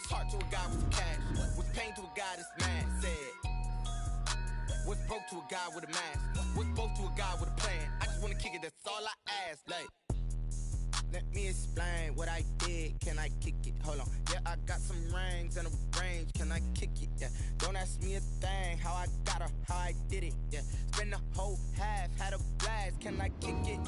What's heart to a guy with cash? What's pain to a guy that's mad? Said. What's broke to a guy with a mask? What's broke to a guy with a plan? I just wanna kick it, that's all I ask. Like, let me explain what I did. Can I kick it? Hold on. Yeah, I got some rings and a range. Can I kick it? Yeah. Don't ask me a thing. How I got her, how I did it. Yeah. Spend the whole half, had a blast. Can I kick it?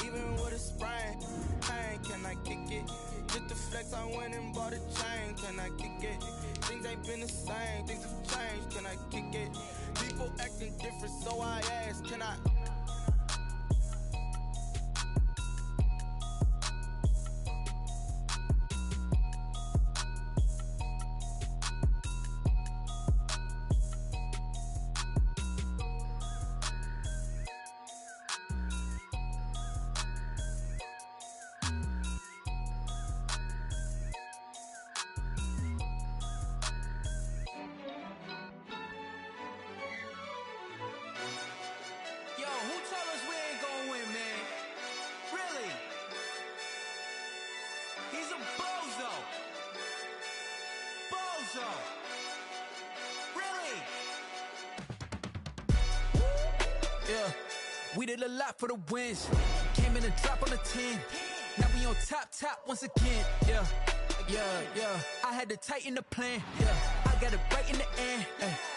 Even with a sprain, pain. Can I kick it? Just the flex, I went and bought a chain. Can I kick it? Things ain't been the same. Things have changed. Can I kick it? People acting different, so I ask. Can I? We did a lot for the wins. Came in and drop on the 10. Now we on top once again. Yeah. I had to tighten the plan. Yeah. I got it right in the end.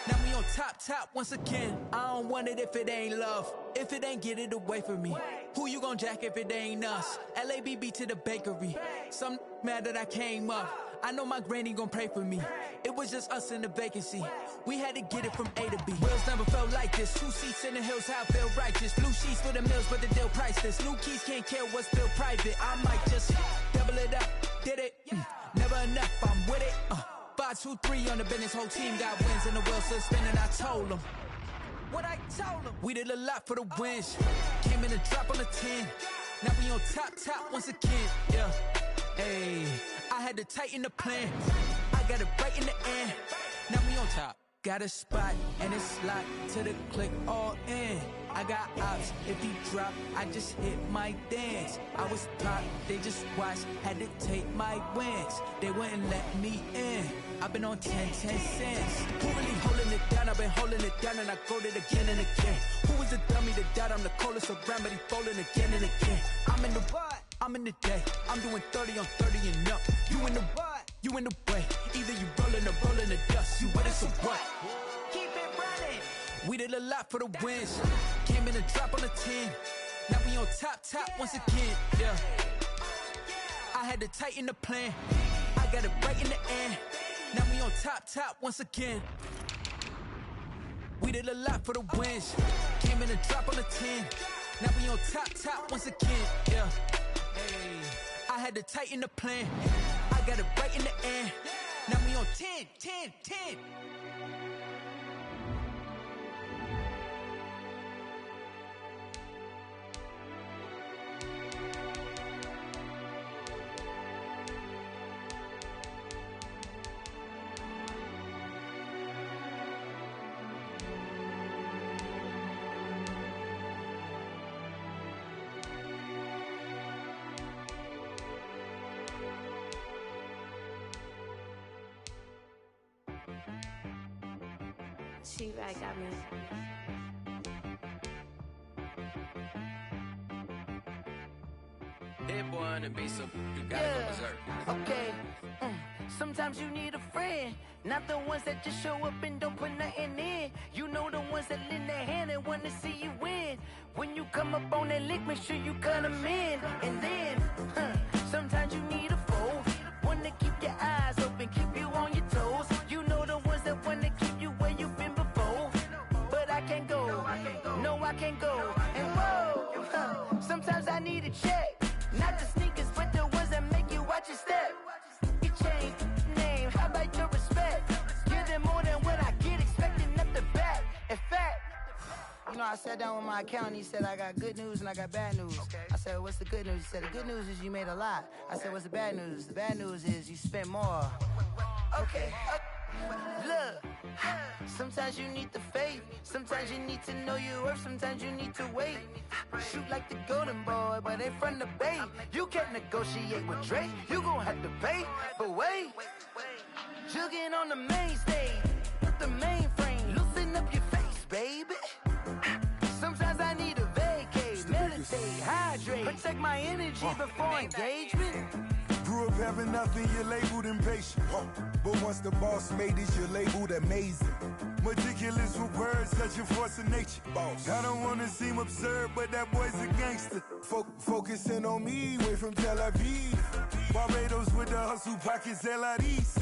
Now we on top once again. I don't want it if it ain't love. If it ain't, get it away from me. Who you gon' jack if it ain't us? LABB to the bakery. Some mad that I came up. I know my granny gon' pray for me. It was just us in the vacancy. We had to get it from A to B. Wheels never felt like this. 2 seats in the hills, how I feel righteous. Blue sheets for the mills, but the deal priceless. New keys can't care what's still private. I might just double it up. Did it? Never enough, I'm with it. 5, 2, 3 on the business. Whole team got wins and the wheels still spinning. I told them what I told them. We did a lot for the wins. Came in and drop on the 10. Now we on top once again. Yeah. Hey, I had to tighten the plan. I got it right in the end. Now we on top. Got a spot and it's locked to the click all in. I got ops, if he drop, I just hit my dance. I was top, they just watched, had to take my wins. They wouldn't let me in. I've been on 10 cents. Who really holding it down? I've been holding it down and I got it again and again. Who was the dummy that died? I'm the coldest around, but he falling again and again. I'm in the what? I'm in the day. I'm doing 30 on 30 and up. You in the what? You in the way. Either you rolling or rolling the dust. You with us or what? Keep it running. We did a lot for the wins. Came in and drop on the 10. Now we on top once again. Yeah. I had to tighten the plan. I got it right in the end. Now we on top once again. We did a lot for the wins. Came in and drop on the 10. Now we on top once again. Yeah. Hey, I had to tighten the plan. I got it right in the end. Now we on 10. She right got me. Hit boy on the beat, so you gotta go berserk. Okay. Sometimes you need a friend, not the ones that just show up and don't put nothing in. You know the ones that lend their hand and wanna see you win. When you come up on that lick, make sure you cut them in. And then, sometimes you need a foe, one to keep your eyes open, keep you on your toes. You know the ones that wanna keep you where you've been before. But I can't go, no I can't go. And whoa, sometimes I need a check, not the sneakers but the ones that make you watch your step. You change name, how about your respect? Give them more than what I get, expecting up the back. In fact, you know, I sat down with my accountant, he said I got good news and I got bad news. I said, what's the good news? He said, the good news is you made a lot. I said, what's the bad news? The bad news is you spent more. Okay. Look, sometimes you need the faith, sometimes you need to know your worth, sometimes you need to wait. Shoot like the golden boy, but they from the bay. You can't negotiate with Drake, you gon' have to pay. But wait, looking on the main stage with the mainframe. Loosen up your face, baby. Sometimes I need a vacate, meditate, hydrate, protect my energy before engagement. Grew up having nothing, you're labeled impatient. But once the boss made it, you're labeled amazing. Meticulous with words, such a force of nature. Boss. I don't wanna seem absurd, but that boy's a gangster. Focusing on me, way from Tel Aviv. Barbados with the hustle pockets, LIDs.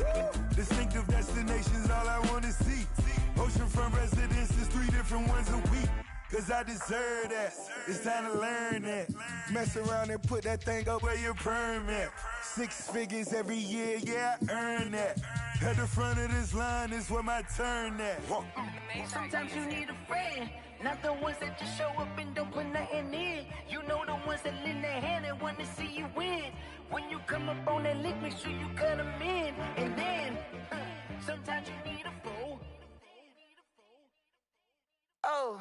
Distinctive destinations, all I wanna see. Oceanfront residences, 3 different ones a week. Cause I deserve that, it's time to learn that. Mess around and put that thing up where your permit. 6 figures every year, yeah, I earn that. At the front of this line is where my turn at. Sometimes you need a friend, not the ones that just show up and don't put nothing in. You know the ones that lend their hand and want to see you win. When you come up on that lick, make sure you cut them in. And then, sometimes you need a fool. Oh.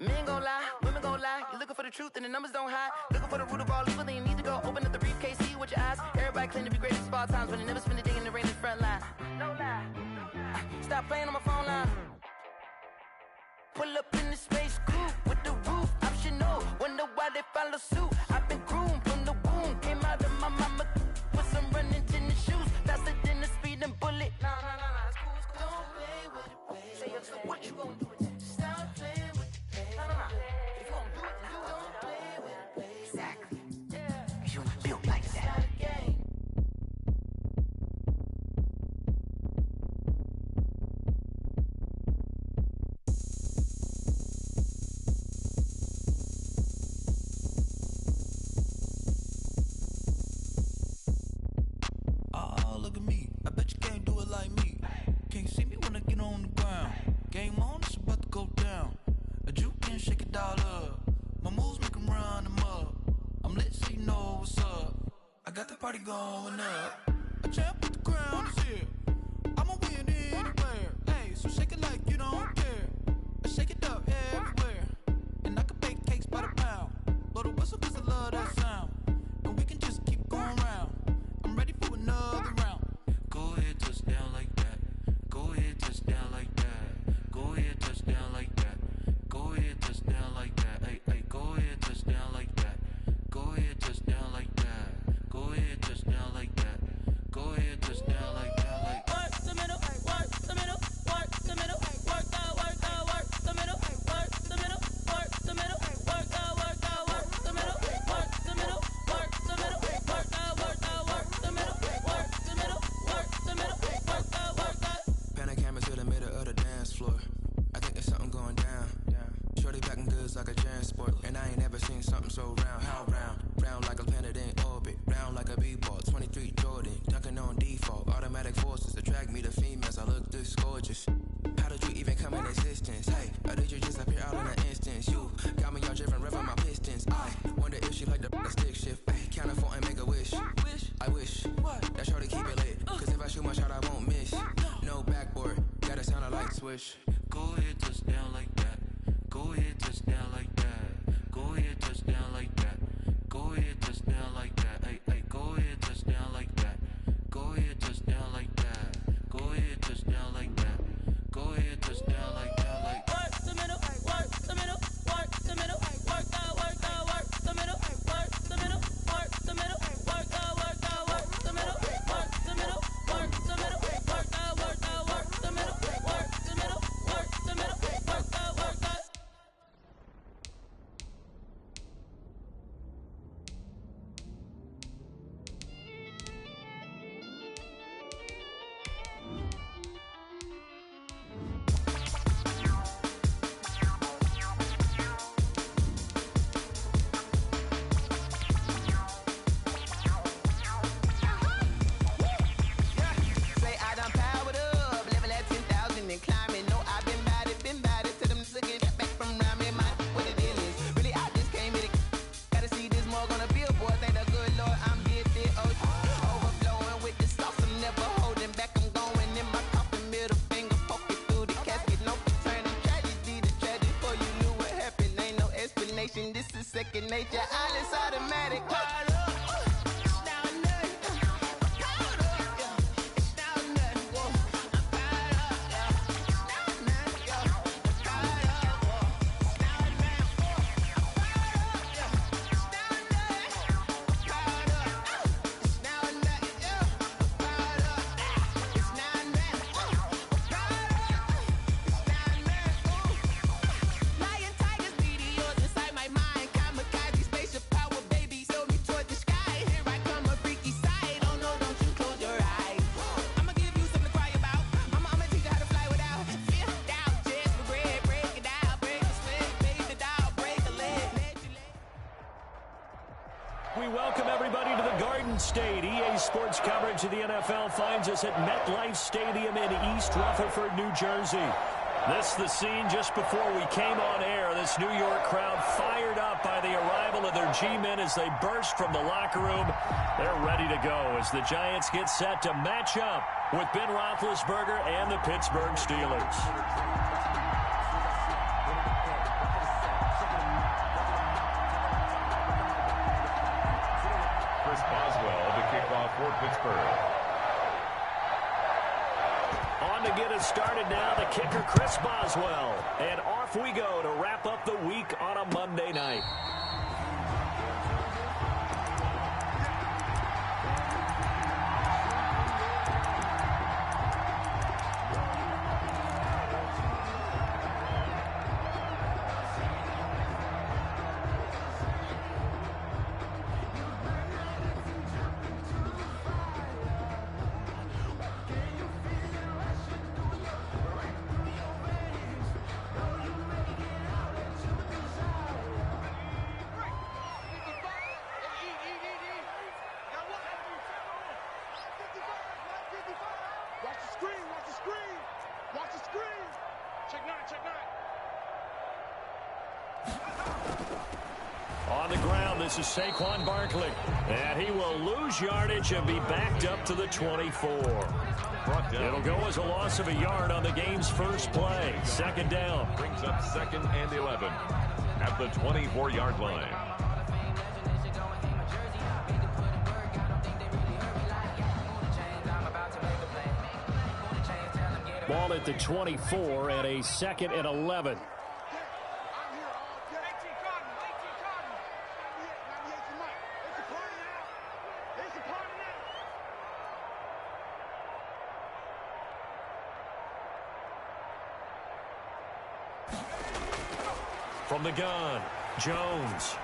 Men gon' lie, women gon' lie. You're looking for the truth and the numbers don't hide. Looking for the root of all evil, then you need to go open up the briefcase, see with your eyes. Everybody claim to be great at all times, but they never spend a day in the rain in the front line. No lie. Stop playing on my phone line. Pull up in the space coupe with the roof optional. Wonder why they follow suit. I've been groomed from the womb. Came out of my mama with some running tennis shoes. Faster than the speeding bullet. Nah, it's cool, it's cool. Don't play with it, baby. Say, what you gon' do? Stop playing with it. If you gon' do it, then don't play with it. Exactly. Yeah. You built like that. Oh, look at me. I bet you can't do it like me. Can't see me when I get on the ground. Game on, it's about to go down. A juke can shake it all up. My moves make 'em run them up. I'm lit so you know what's up. I got the party going up. A champ with the crown is here. I'ma win anywhere. Hey, so shake it like you don't care. I shake it up everywhere. And I can bake cakes by the pound. Blow the whistle 'cause I love that sound. And we can just keep going round. I'm ready for another round. Go ahead, touch down like that. Go ahead, touch down like that. Go ahead, touch down like that. Go ahead, touch down like that. Hey, go ahead, touch down like that. Go ahead, touch down like that. Go ahead, touch down like that. Go ahead, touch down like that. Like work the middle, work the middle, work the middle, work the middle, work the middle, work the middle, work the middle, work the middle, work the middle, work the middle, work the middle, work the middle, work the middle, work the. Pan a camera to the middle of the dance floor. I think there's something going down. Shorty packing goods like a transport, and I ain't never seen something so round. How round? Round like a planet in orbit, round like a b-ball. 23 Jordan, dunking on default. Automatic forces attract me to females. I look this gorgeous. How did you even come in existence? Hey, or did you just appear out in an instance? You got me all driven, revving my pistons. I wonder if she like the stick shift. Hey, count it 4 and make a wish. I wish that shorty keep it lit. 'Cause if I shoot my shot, I won't miss. No backboard, gotta sound a light swish. go ahead, touch down like that. Go ahead, touch down like that. Go ahead, touch down like that. Go ahead, touch down like that. Hey, go ahead, touch down like that. Go ahead, touch down like that. Go ahead, touch down like that. Go ahead, touch down like that. Like work the middle, work the middle, work the middle, work the middle, work the middle, work the middle, work the middle, work the middle, work the middle, work the middle, work the middle, work the middle, work the middle, work the. This is second nature, all is automatic. welcome everybody to the Garden State. EA Sports coverage of the NFL finds us at MetLife Stadium in East Rutherford, New Jersey. This is the scene just before we came on air. This New York crowd fired up by the arrival of their G-men as they burst from the locker room. They're ready to go as the Giants get set to match up with Ben Roethlisberger and the Pittsburgh Steelers. Chris Boswell to kick off for Pittsburgh. On to get us started now, the kicker, Chris Boswell. And off we go to wrap up the week on a Monday night. On the ground, this is Saquon Barkley. And he will lose yardage and be backed up to the 24. It'll go as a loss of a yard on the game's first play. Second down. Brings up 2nd and 11 at the 24-yard line. Ball at the 24 and a 2nd and 11. From the gun, Jones.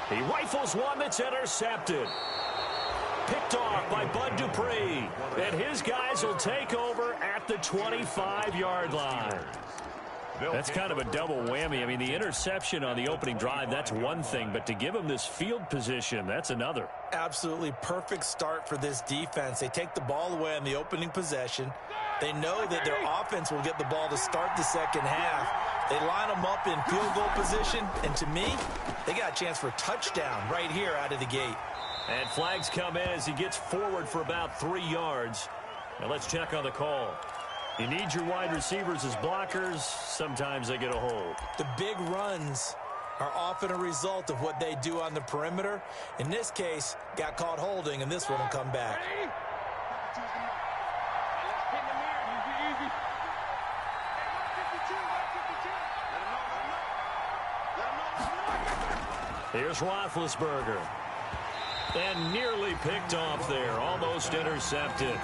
He rifles one that's intercepted. Picked off by Bud Dupree. And his guys will take over at the 25-yard line. That's kind of a double whammy. I mean, the interception on the opening drive, that's one thing. But to give him this field position, that's another. Absolutely perfect start for this defense. They take the ball away on the opening possession. They know that their offense will get the ball to start the second half. They line them up in field goal position. And to me, they got a chance for a touchdown right here out of the gate. And flags come in as he gets forward for about 3 yards. Now let's check on the call. You need your wide receivers as blockers. Sometimes they get a hold. The big runs are often a result of what they do on the perimeter. In this case, got caught holding, and this one will come back. Here's Roethlisberger. And nearly picked off there. Almost intercepted.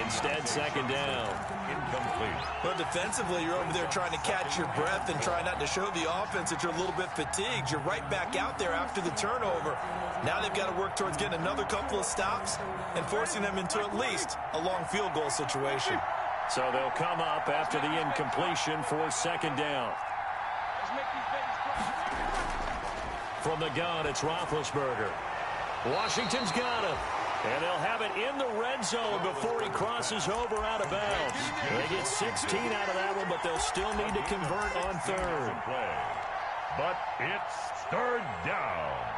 Instead, second down. Incomplete. But defensively, you're over there trying to catch your breath and try not to show the offense that you're a little bit fatigued. You're right back out there after the turnover. Now they've got to work towards getting another couple of stops and forcing them into at least a long field goal situation. So they'll come up after the incompletion for second down. From the gun, it's Roethlisberger. Washington's got him. And they'll have it in the red zone before he crosses over out of bounds. They get 16 out of that one, but they'll still need to convert on third. But it's third down.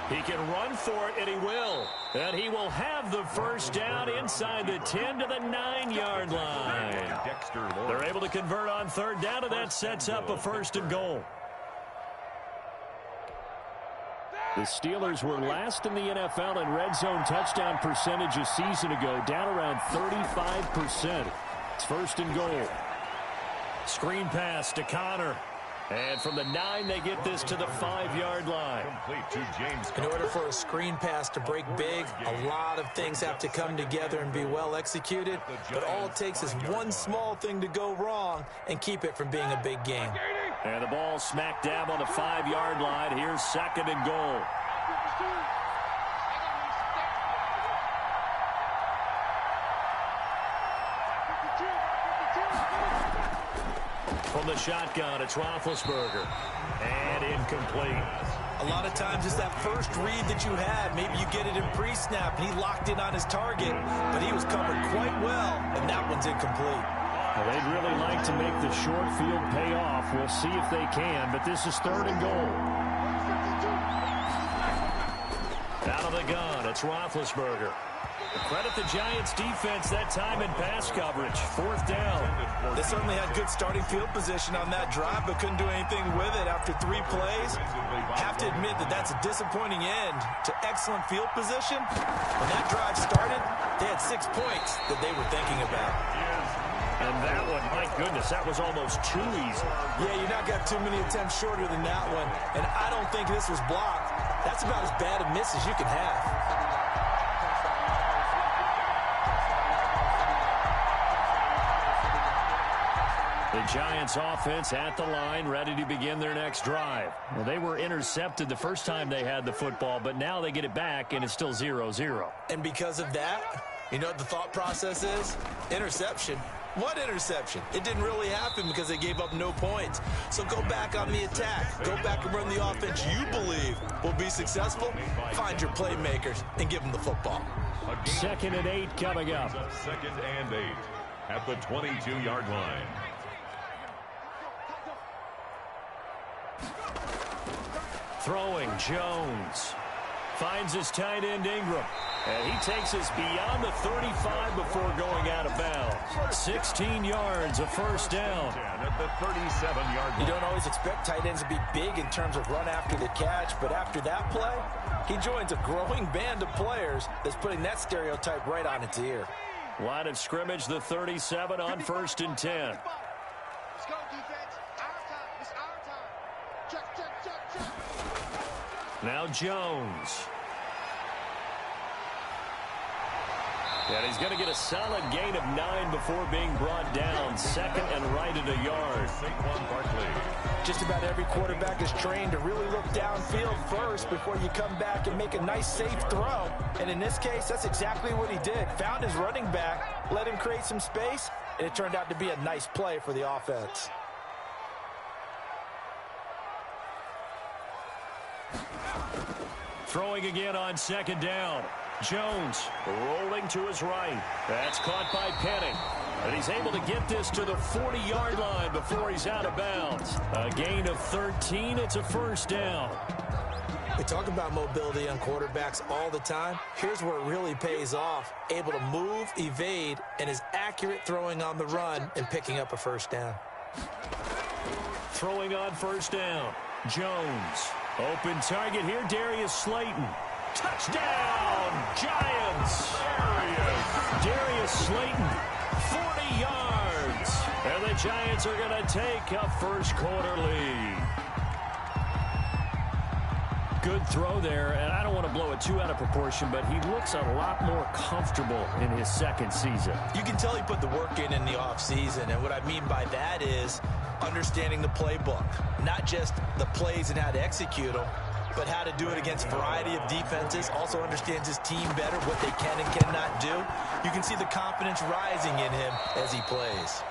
He can run for it, and he will. And he will have the first down inside the 10 to the 9-yard line. They're able to convert on third down, and that sets up a 1st and goal. The Steelers were last in the NFL in red zone touchdown percentage a season ago, down around 35%. It's 1st and goal. Screen pass to Connor. And from the 9, they get this to the 5-yard line. Complete to James. In order for a screen pass to break big, a lot of things have to come together and be well executed. But all it takes is one small thing to go wrong and keep it from being a big game. And the ball smack dab on the 5-yard line. Here's 2nd and goal. From the shotgun, it's Roethlisberger. And incomplete. A lot of times it's that first read that you had. Maybe you get it in pre-snap, and he locked in on his target, but he was covered quite well, and that one's incomplete. Well, they'd really like to make the short field pay off. We'll see if they can, but this is 3rd and goal. Out of the gun, it's Roethlisberger. Credit the Giants' defense that time in pass coverage. 4th down. They certainly had good starting field position on that drive, but couldn't do anything with it after 3 plays. Have to admit that that's a disappointing end to excellent field position. When that drive started, they had 6 points that they were thinking about. And that one, my goodness, that was almost too easy. Yeah, you're not got too many attempts shorter than that one, and I don't think this was blocked. That's about as bad a miss as you can have. The Giants offense at the line, ready to begin their next drive. Well, they were intercepted the first time they had the football, but now they get it back, and it's still 0-0. And because of that, you know what the thought process is? Interception. What interception? It didn't really happen because they gave up no points. So go back on the attack. Go back and run the offense you believe will be successful. Find your playmakers and give them the football. 2nd and 8 coming up. 2nd and 8 at the 22-yard line. Throwing, Jones. Finds his tight end, Ingram. And he takes us beyond the 35 before going out of bounds. 16 yards, a 1st down. At the 37-yard line. You don't always expect tight ends to be big in terms of run after the catch, but after that play, he joins a growing band of players that's putting that stereotype right on its ear. Line of scrimmage, the 37 on 1st and 10. Let's go, defense. Our time. It's our time. Check, check, check, check. Now Jones. And he's going to get a solid gain of 9 before being brought down. 2nd and right at a yard. Just about every quarterback is trained to really look downfield first before you come back and make a nice, safe throw. And in this case, that's exactly what he did. Found his running back, let him create some space, and it turned out to be a nice play for the offense. Throwing again on 2nd down. Jones rolling to his right. That's caught by Penning. And he's able to get this to the 40-yard line before he's out of bounds. A gain of 13. It's a 1st down. We talk about mobility on quarterbacks all the time. Here's where it really pays off. Able to move, evade, and is accurate throwing on the run and picking up a 1st down. Throwing on 1st down. Jones. Open target here, Darius Slayton. Touchdown, Giants! Darius Slayton, 40 yards. And the Giants are going to take a 1st quarter lead. Good throw there, and I don't want to blow it too out of proportion, but he looks a lot more comfortable in his 2nd season. You can tell he put the work in the offseason, and what I mean by that is understanding the playbook. Not just the plays and how to execute them, but how to do it against a variety of defenses. Also understands his team better, what they can and cannot do. You can see the confidence rising in him as he plays.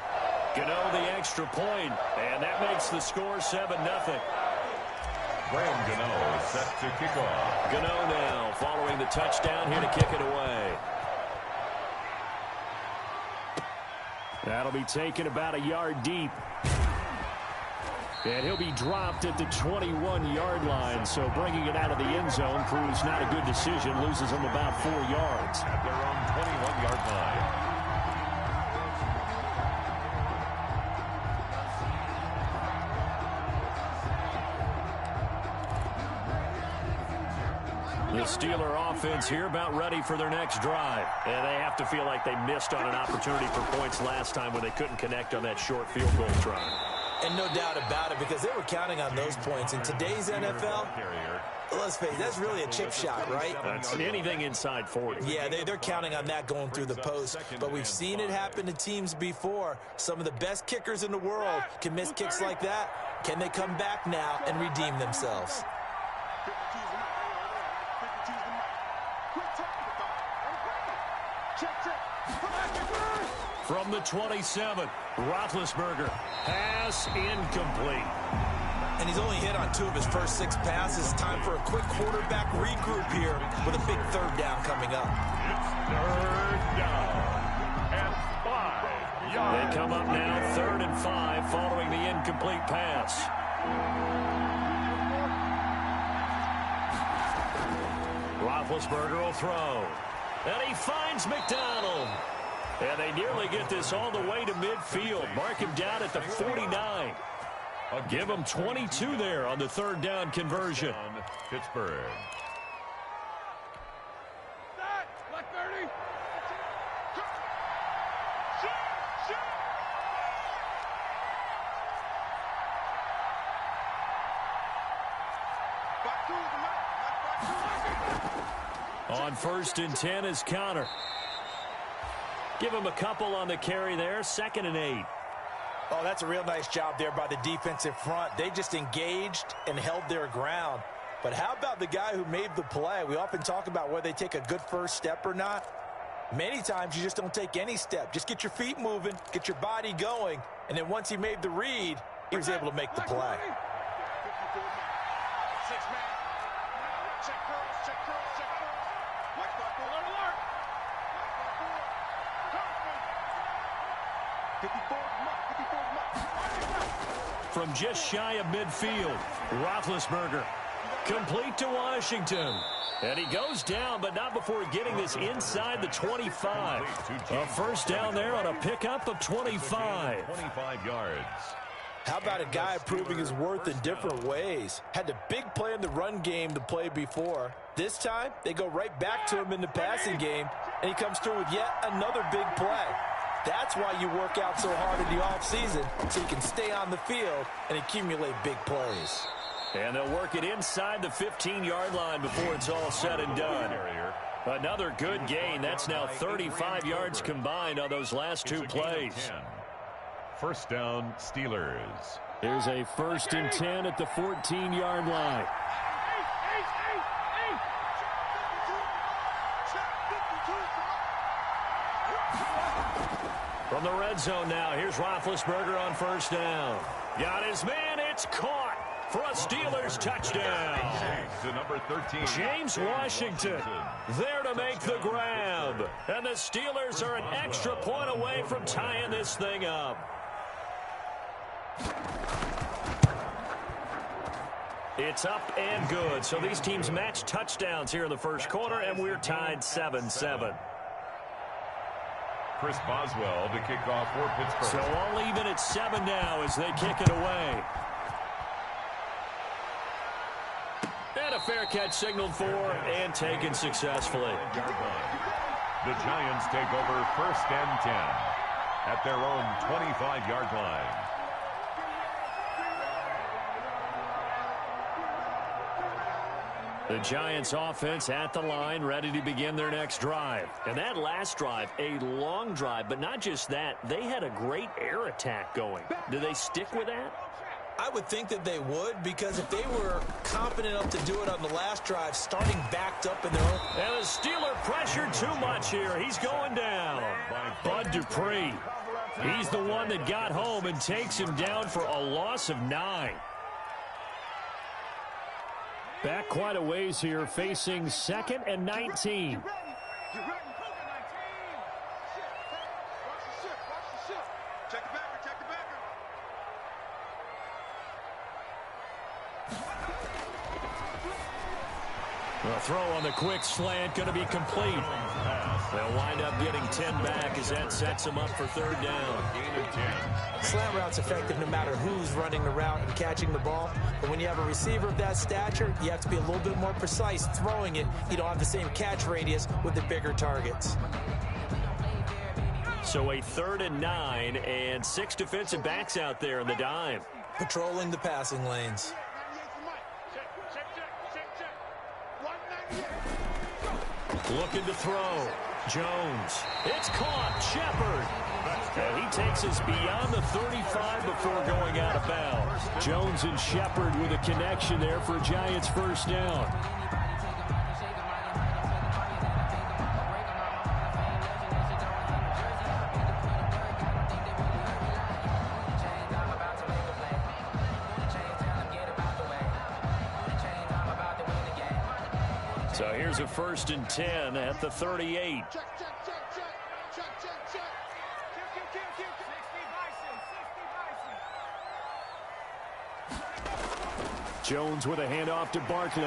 Gano the extra point, and that makes the score 7-0. Graham Gano is set to kick off. Gano now following the touchdown here to kick it away. That'll be taken about a yard deep. And he'll be dropped at the 21-yard line, so bringing it out of the end zone proves not a good decision. Loses him about 4 yards. At their own 21-yard line. The Steeler offense here about ready for their next drive. And they have to feel like they missed on an opportunity for points last time when they couldn't connect on that short field goal try. And no doubt about it, because they were counting on those points. In today's NFL, let's face it, that's really a chip shot, right? That's anything inside 40. Yeah, they're counting on that going through the post. But we've seen it happen to teams before. Some of the best kickers in the world can miss kicks like that. Can they come back now and redeem themselves? From the 27, Roethlisberger. Pass incomplete. And he's only hit on 2 of his first 6 passes. Time for a quick quarterback regroup here with a big third down coming up. It's third down and 5 yards. They come up now 3rd and 5 following the incomplete pass. Roethlisberger will throw. And he finds McDonald. And they nearly get this all the way to midfield. Mark him down at the 49. I'll give him 22 there on the 3rd down conversion. Pittsburgh. On 1st and 10 is Connor. Give him a couple on the carry there. 2nd and 8. Oh, that's a real nice job there by the defensive front. They just engaged and held their ground. But how about the guy who made the play? We often talk about whether they take a good first step or not. Many times you just don't take any step. Just get your feet moving, get your body going, and then once he made the read, he was able to make the play. From just shy of midfield, Roethlisberger. Complete to Washington. And he goes down, but not before getting this inside the 25. A first down there on a pickup of 25. 25 yards. How about a guy proving his worth in different ways? Had a big play in the run game to play before. This time, they go right back to him in the passing game, and he comes through with yet another big play. That's why you work out so hard in the offseason, so you can stay on the field and accumulate big plays. And they'll work it inside the 15-yard line before it's all said and done. Another good gain. That's now 35 yards combined on those last 2 plays. First down, Steelers. Here's a 1st and 10 at the 14-yard line. From the red zone now, here's Roethlisberger on 1st down. Got his man, it's caught for a Steelers touchdown. To number 13. James Washington there to make the grab. And the Steelers are an extra point away from tying this thing up. It's up and good. So these teams match touchdowns here in the first quarter, and we're tied 7-7. Chris Boswell to kick off for Pittsburgh. So all even at 7 now as they kick it away. And a fair catch signaled for and taken successfully. The Giants take over 1st and 10 at their own 25-yard line. The Giants offense at the line, ready to begin their next drive. And that last drive, a long drive, but not just that. They had a great air attack going. Do they stick with that? I would think that they would, because if they were confident enough to do it on the last drive, starting backed up in their own... And the Steeler pressured too much here. He's going down. Bud Dupree. He's the one that got home and takes him down for a loss of 9. Back quite a ways here, facing 2nd and 19. A throw on the quick slant, going to be complete. They'll wind up getting 10 back as that sets them up for 3rd down. Slant route's effective no matter who's running the route and catching the ball. But when you have a receiver of that stature, you have to be a little bit more precise throwing it. You don't have the same catch radius with the bigger targets. So a 3rd and 9 and 6 defensive backs out there in the dime. Patrolling the passing lanes. Looking to throw. Jones. It's caught. Shepard. And he takes us beyond the 35 before going out of bounds. Jones and Shepard with a connection there for Giants 1st down. So here's a 1st and 10 at the 38. Jones with a handoff to Barkley.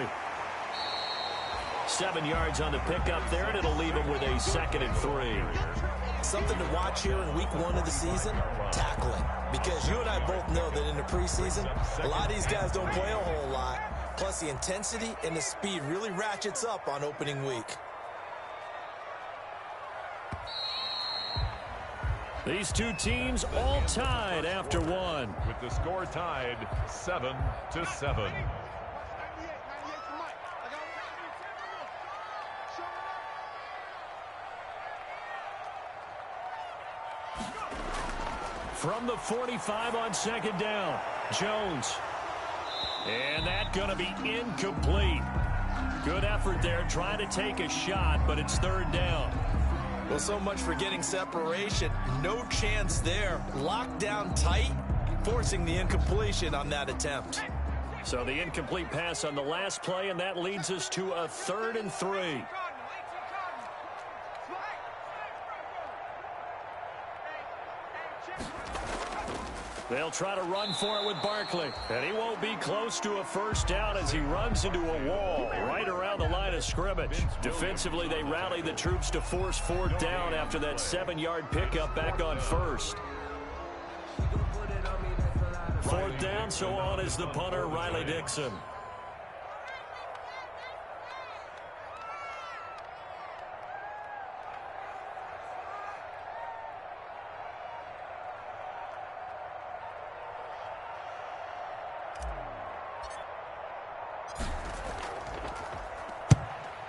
7 yards on the pickup there, and it'll leave him with a 2nd and 3. Something to watch here in week 1 of the season, tackling. Because you and I both know that in the preseason, a lot of these guys don't play a whole lot. Plus, the intensity and the speed really ratchets up on opening week. These two teams all tied after 1. With the score tied 7-7. From the 45 on 2nd down, Jones. And that's going to be incomplete. Good effort there, trying to take a shot, but it's 3rd down. Well, so much for getting separation. No chance there. Locked down tight, forcing the incompletion on that attempt. So the incomplete pass on the last play, and that leads us to a 3rd and 3. They'll try to run for it with Barkley. And he won't be close to a 1st down as he runs into a wall right around the line of scrimmage. Defensively, they rally the troops to force 4th down after that 7-yard pickup back on 1st. 4th down, so on is the punter, Riley Dixon.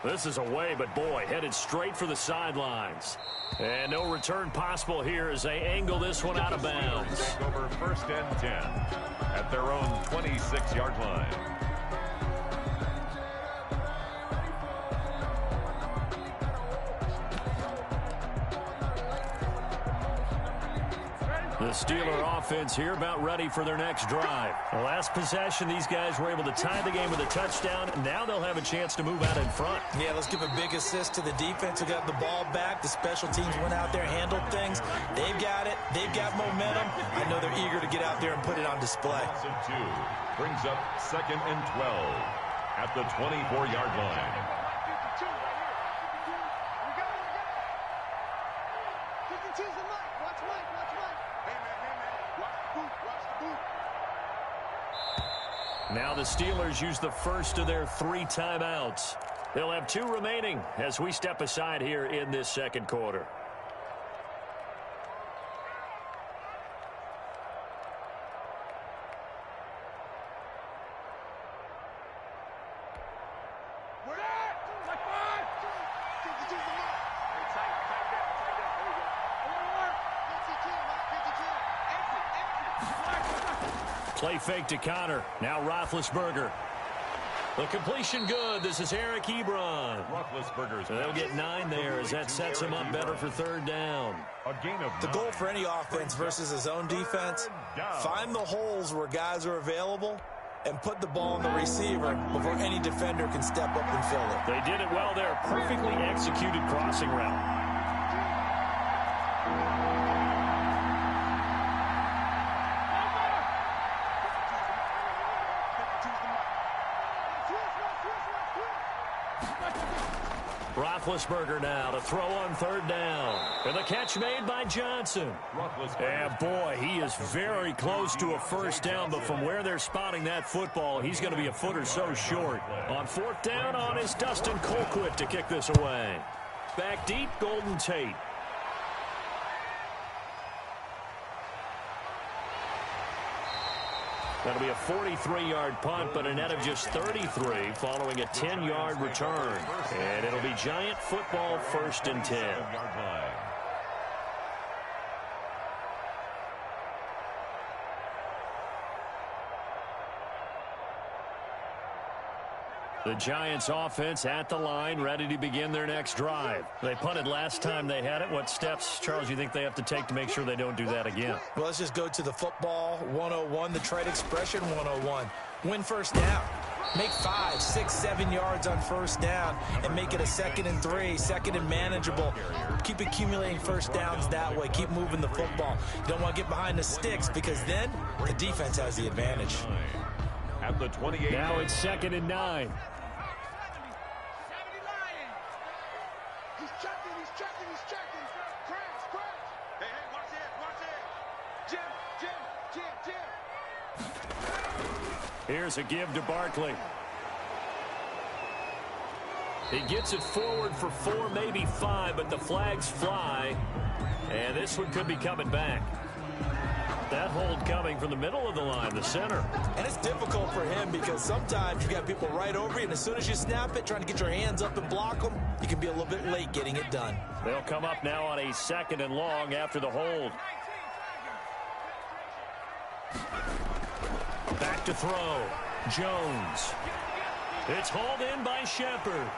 This is away, but boy, headed straight for the sidelines. And no return possible here as they angle this one out of bounds. Take over 1st and 10 at their own 26-yard line. The Steeler offense here about ready for their next drive. The last possession, these guys were able to tie the game with a touchdown. Now they'll have a chance to move out in front. Yeah, let's give a big assist to the defense who got the ball back. The special teams went out there, handled things. They've got it. They've got momentum. I know they're eager to get out there and put it on display. 2 brings up 2nd and 12 at the 24-yard line. Now the Steelers use the first of their 3 timeouts. They'll have 2 remaining as we step aside here in this 2nd quarter. Play fake to Connor. Now Roethlisberger. The completion good. This is Eric Ebron. Roethlisberger's. So they'll get 9 there as that sets him up better for 3rd down. A gain of 9. The goal for any offense versus his own defense, find the holes where guys are available and put the ball on the receiver before any defender can step up and fill it. They did it well there. Perfectly executed crossing route. Roethlisberger now to throw on 3rd down. And the catch made by Johnson. And boy, he is very close to a 1st down, but from where they're spotting that football, he's going to be a foot or so short. On 4th down on is Dustin Colquitt to kick this away. Back deep, Golden Tate. That'll be a 43-yard punt, but a net of just 33 following a 10-yard return. And it'll be Giant football 1st and 10. The Giants offense at the line, ready to begin their next drive. They punted last time they had it. What steps, Charles, you think they have to take to make sure they don't do that again? Well, let's just go to the football 101, the trade expression 101. Win 1st down. Make 5, 6, 7 yards on first down and make it a 2nd and 3, 2nd and manageable. Keep accumulating first downs that way. Keep moving the football. You don't want to get behind the sticks because then the defense has the advantage. At the 28. Now it's 2nd and 9. He's checking. Crash. Hey, watch it. Jim. Here's a give to Barkley. He gets it forward for 4, maybe 5, but the flags fly. And this one could be coming back. That hold coming from the middle of the line, the center. And it's difficult for him because sometimes you got people right over you, and as soon as you snap it, trying to get your hands up and block them, you can be a little bit late getting it done. They'll come up now on a 2nd and long after the hold. Back to throw. Jones. It's hauled in by Shepard.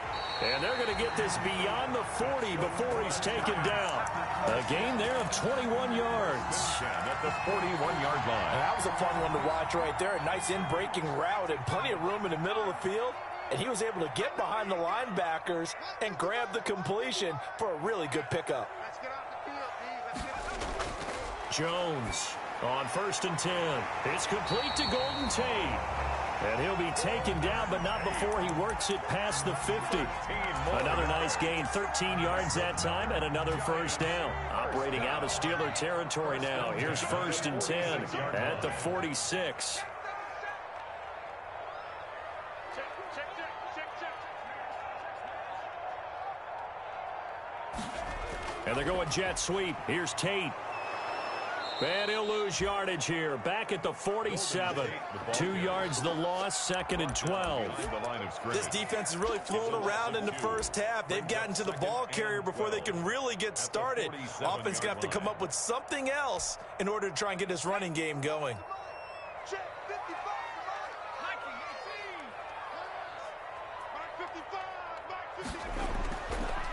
And they're going to get this beyond the 40 before he's taken down. A gain there of 21 yards. At the 41-yard line. And that was a fun one to watch right there. A nice in-breaking route and plenty of room in the middle of the field. And he was able to get behind the linebackers and grab the completion for a really good pickup. Jones on 1st and 10. It's complete to Golden Tate. And he'll be taken down, but not before he works it past the 50. Another nice gain, 13 yards that time, and another first down. Operating out of Steeler territory now. Here's 1st and 10 at the 46. And they're going jet sweep. Here's Tate. And he'll lose yardage here. Back at the 47. 2 yards the loss, 2nd and 12. This defense is really flown around in the first half. They've gotten to the ball carrier before they can really get started. Offense going to have to come up with something else in order to try and get this running game going.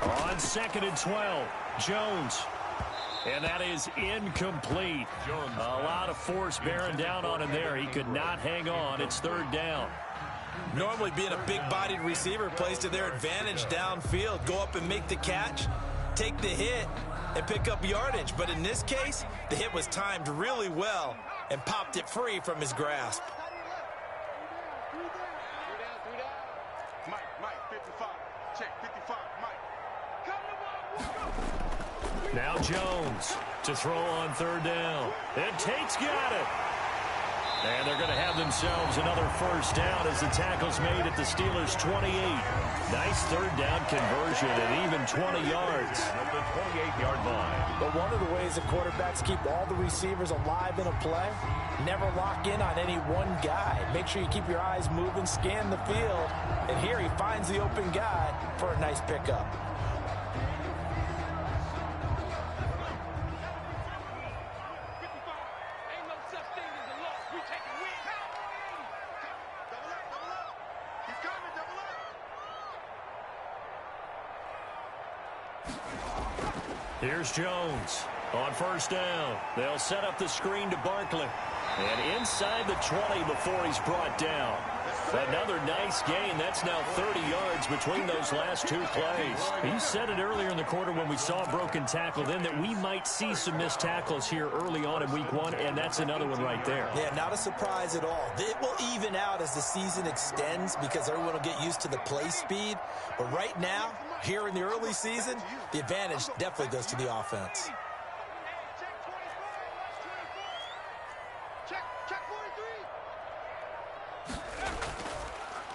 On 2nd and 12, Jones. And that is incomplete. A lot of force bearing down on him there. He could not hang on. It's 3rd down. Normally being a big-bodied receiver plays to their advantage downfield. Go up and make the catch, take the hit, and pick up yardage. But in this case, the hit was timed really well and popped it free from his grasp. Mike, 55. Check, 55, Mike. Now Jones to throw on 3rd down. And Tate's got it. And they're going to have themselves another first down as the tackle's made at the Steelers' 28. Nice 3rd down conversion and even 20 yards. At the 28-yard line. But one of the ways that quarterbacks keep all the receivers alive in a play, never lock in on any one guy. Make sure you keep your eyes moving, scan the field. And here he finds the open guy for a nice pickup. Here's Jones on 1st down. They'll set up the screen to Barkley. And inside the 20 before he's brought down. Another nice gain. That's now 30 yards between those last 2 plays. He said it earlier in the quarter when we saw a broken tackle then that we might see some missed tackles here early on in week 1, and that's another one right there. Yeah, not a surprise at all. It will even out as the season extends because everyone will get used to the play speed. But right now, here in the early season, the advantage definitely goes to the offense.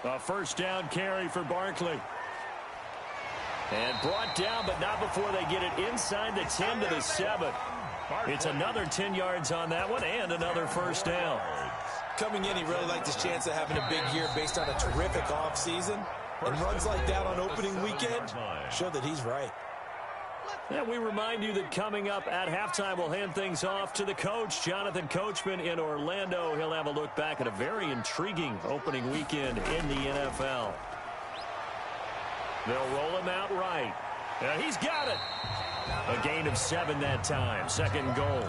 A first down carry for Barkley. And brought down, but not before they get it inside the 10 to the 7. It's another 10 yards on that one and another first down. Coming in, he really liked his chance of having a big year based on a terrific offseason. And runs like that on opening weekend show that he's right. And we remind you that coming up at halftime, we'll hand things off to the coach, Jonathan Coachman in Orlando. He'll have a look back at a very intriguing opening weekend in the NFL. They'll roll him out right. He's got it. A gain of 7 that time. 2nd goal.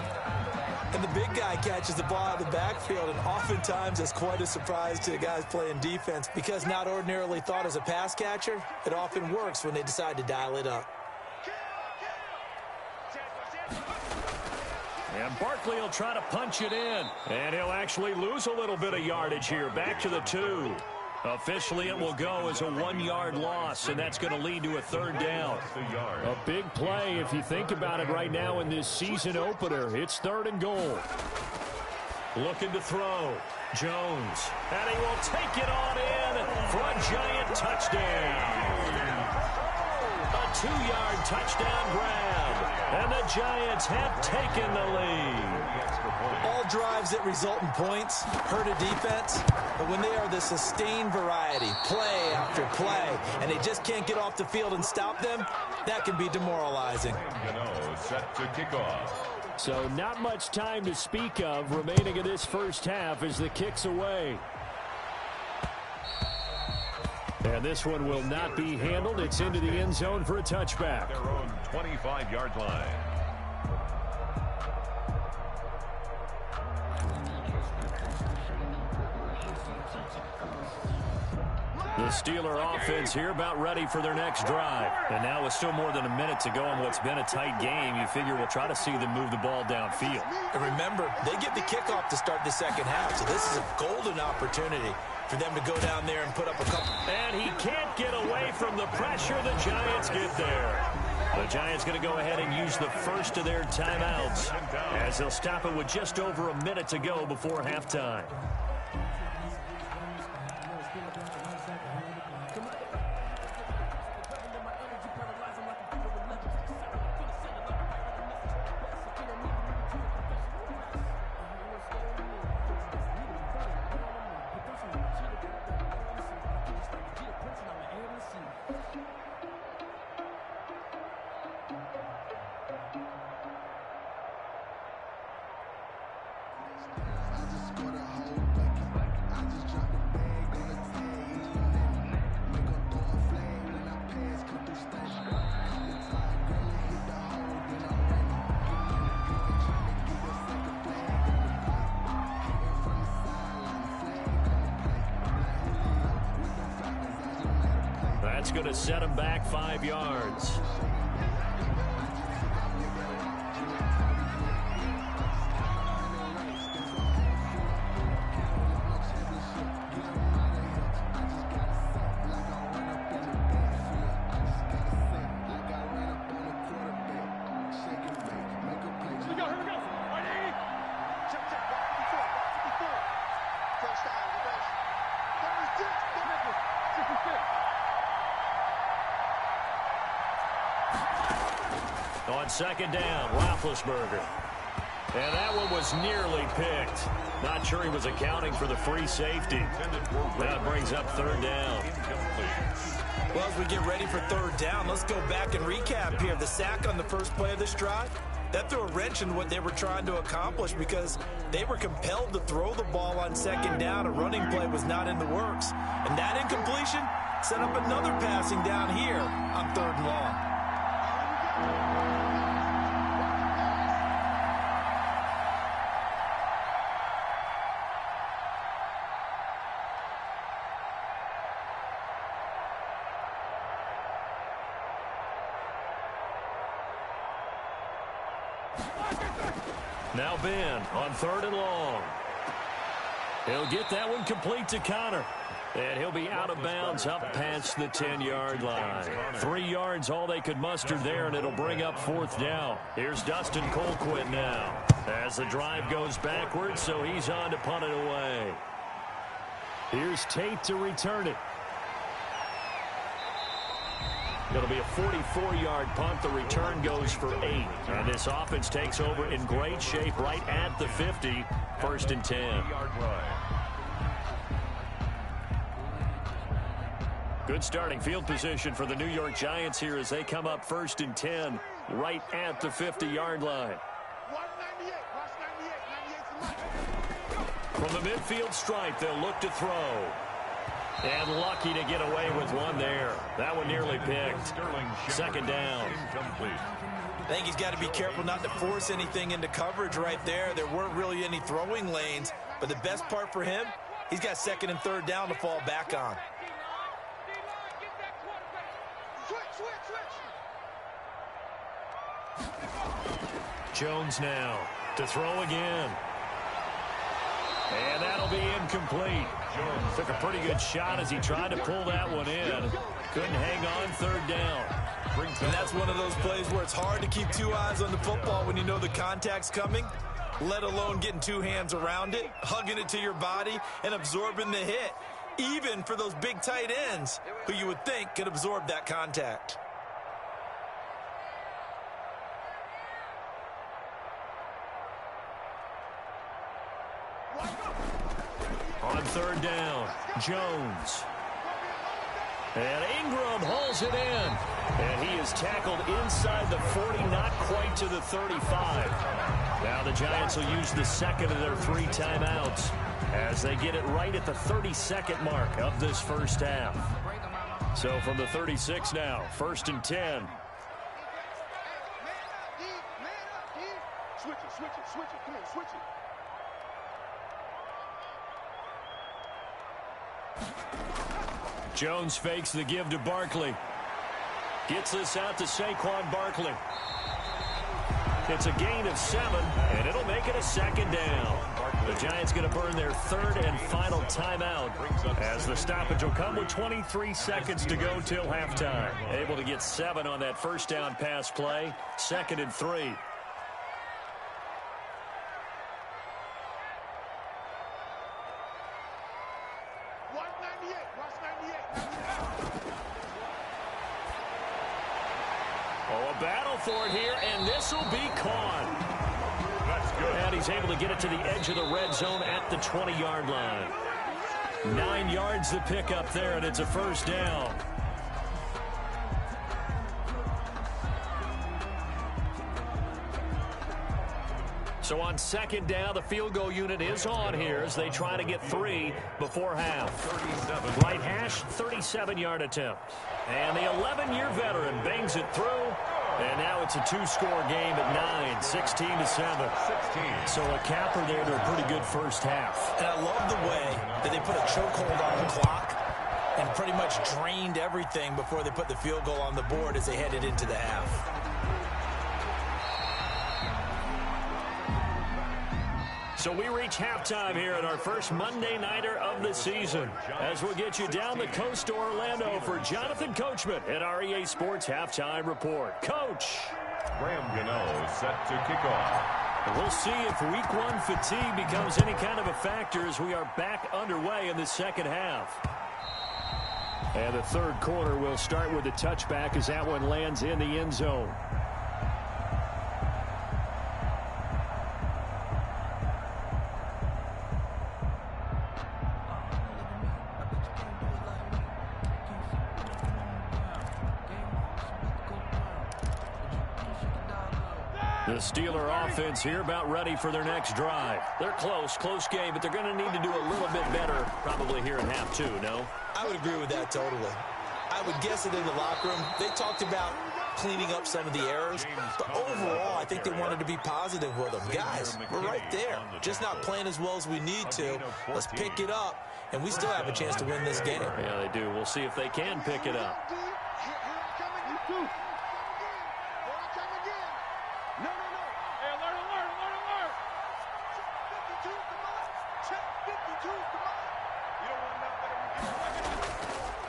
And the big guy catches the ball out of the backfield, and oftentimes it's quite a surprise to the guys playing defense because not ordinarily thought as a pass catcher, it often works when they decide to dial it up. And Barkley will try to punch it in, and he'll actually lose a little bit of yardage here, back to the 2. Officially, it will go as a 1-yard loss, and that's going to lead to a 3rd down. A big play if you think about it right now in this season opener. It's 3rd and goal. Looking to throw. Jones. And he will take it on in for a giant touchdown. A 2-yard touchdown grab. And the Giants have taken the lead. All drives that result in points hurt a defense, but when they are the sustained variety, play after play, and they just can't get off the field and stop them, that can be demoralizing. Set to kick off. So not much time to speak of remaining in this first half as the kick's away. And this one will not be handled. It's into the end zone for a touchback. Their own 25-yard line. The Steeler offense here about ready for their next drive. And now with still more than a minute to go in what's been a tight game, you figure we'll try to see them move the ball downfield. And remember, they get the kickoff to start the second half, so this is a golden opportunity for them to go down there and put up a couple. And he can't get away from the pressure. The Giants get there. The Giants going to go ahead and use the first of their timeouts as they'll stop it with just over a minute to go before halftime. That's going to set him back 5 yards. On second down, Roethlisberger. And that one was nearly picked. Not sure he was accounting for the free safety. That brings up 3rd down. Well, as we get ready for 3rd down, let's go back and recap here. The sack on the first play of this drive, that threw a wrench in what they were trying to accomplish because they were compelled to throw the ball on second down. A running play was not in the works. And that incompletion set up another passing down here on 3rd and long. Now Ben on 3rd and long. He'll get that one complete to Connor. And he'll be out of bounds up past the 10-yard line. 3 yards all they could muster there, and it'll bring up 4th down. Here's Dustin Colquitt now as the drive goes backwards, so he's on to punt it away. Here's Tate to return it. It'll be a 44-yard punt. The return goes for 8. And this offense takes over in great shape right at the 50. 1st and 10. Good starting field position for the New York Giants here as they come up 1st and 10 right at the 50-yard line. From the midfield stripe, they'll look to throw. And lucky to get away with one there. That one nearly picked. 2nd down. I think he's got to be careful not to force anything into coverage right there. There weren't really any throwing lanes, but the best part for him, he's got second and third down to fall back on. Jones now to throw again. And that'll be incomplete. Jones took a pretty good shot as he tried to pull that one in. Couldn't hang on third down. And that's one of those plays where it's hard to keep two eyes on the football when you know the contact's coming, let alone getting two hands around it, hugging it to your body, and absorbing the hit, even for those big tight ends who you would think could absorb that contact. On third down, Jones. And Ingram hauls it in. And he is tackled inside the 40, not quite to the 35. Now the Giants will use the second of their 3 timeouts as they get it right at the 32nd mark of this first half. So from the 36 now, 1st and 10. Switch it, come on, switch it. Jones fakes the give to Barkley. Gets this out to Saquon Barkley. It's a gain of 7, and it'll make it a 2nd down. The Giants going to burn their 3rd and final timeout as the stoppage will come with 23 seconds to go till halftime. Able to get 7 on that first down pass play. 2nd and 3. Battle for it here, and this will be caught. That's good. And he's able to get it to the edge of the red zone at the 20-yard line. 9 yards to pick up there, and it's a first down. So on 2nd down, the field goal unit is on here as they try to get 3 before half. 37. Right hash, 37-yard attempt. And the 11-year veteran bangs it through. And now it's a 2-score game at 9, 16-7. So a capper there to a pretty good first half. And I love the way that they put a chokehold on the clock and pretty much drained everything before they put the field goal on the board as they headed into the half. So we reach halftime here at our first Monday Nighter of the season as we'll get you down the coast to Orlando for Jonathan Coachman at our EA Sports Halftime Report. Coach. Graham Gano set to kick off. We'll see if week 1 fatigue becomes any kind of a factor as we are back underway in the second half. And the third quarter will start with a touchback as that one lands in the end zone. The Steeler offense here about ready for their next drive. They're close game, but they're going to need to do a little bit better probably here in half 2, no? I would agree with that totally. I would guess that in the locker room, they talked about cleaning up some of the errors, but overall, I think they wanted to be positive with them. Guys, we're right there. Just not playing as well as we need to. Let's pick it up, and we still have a chance to win this game. Yeah, they do. We'll see if they can pick it up.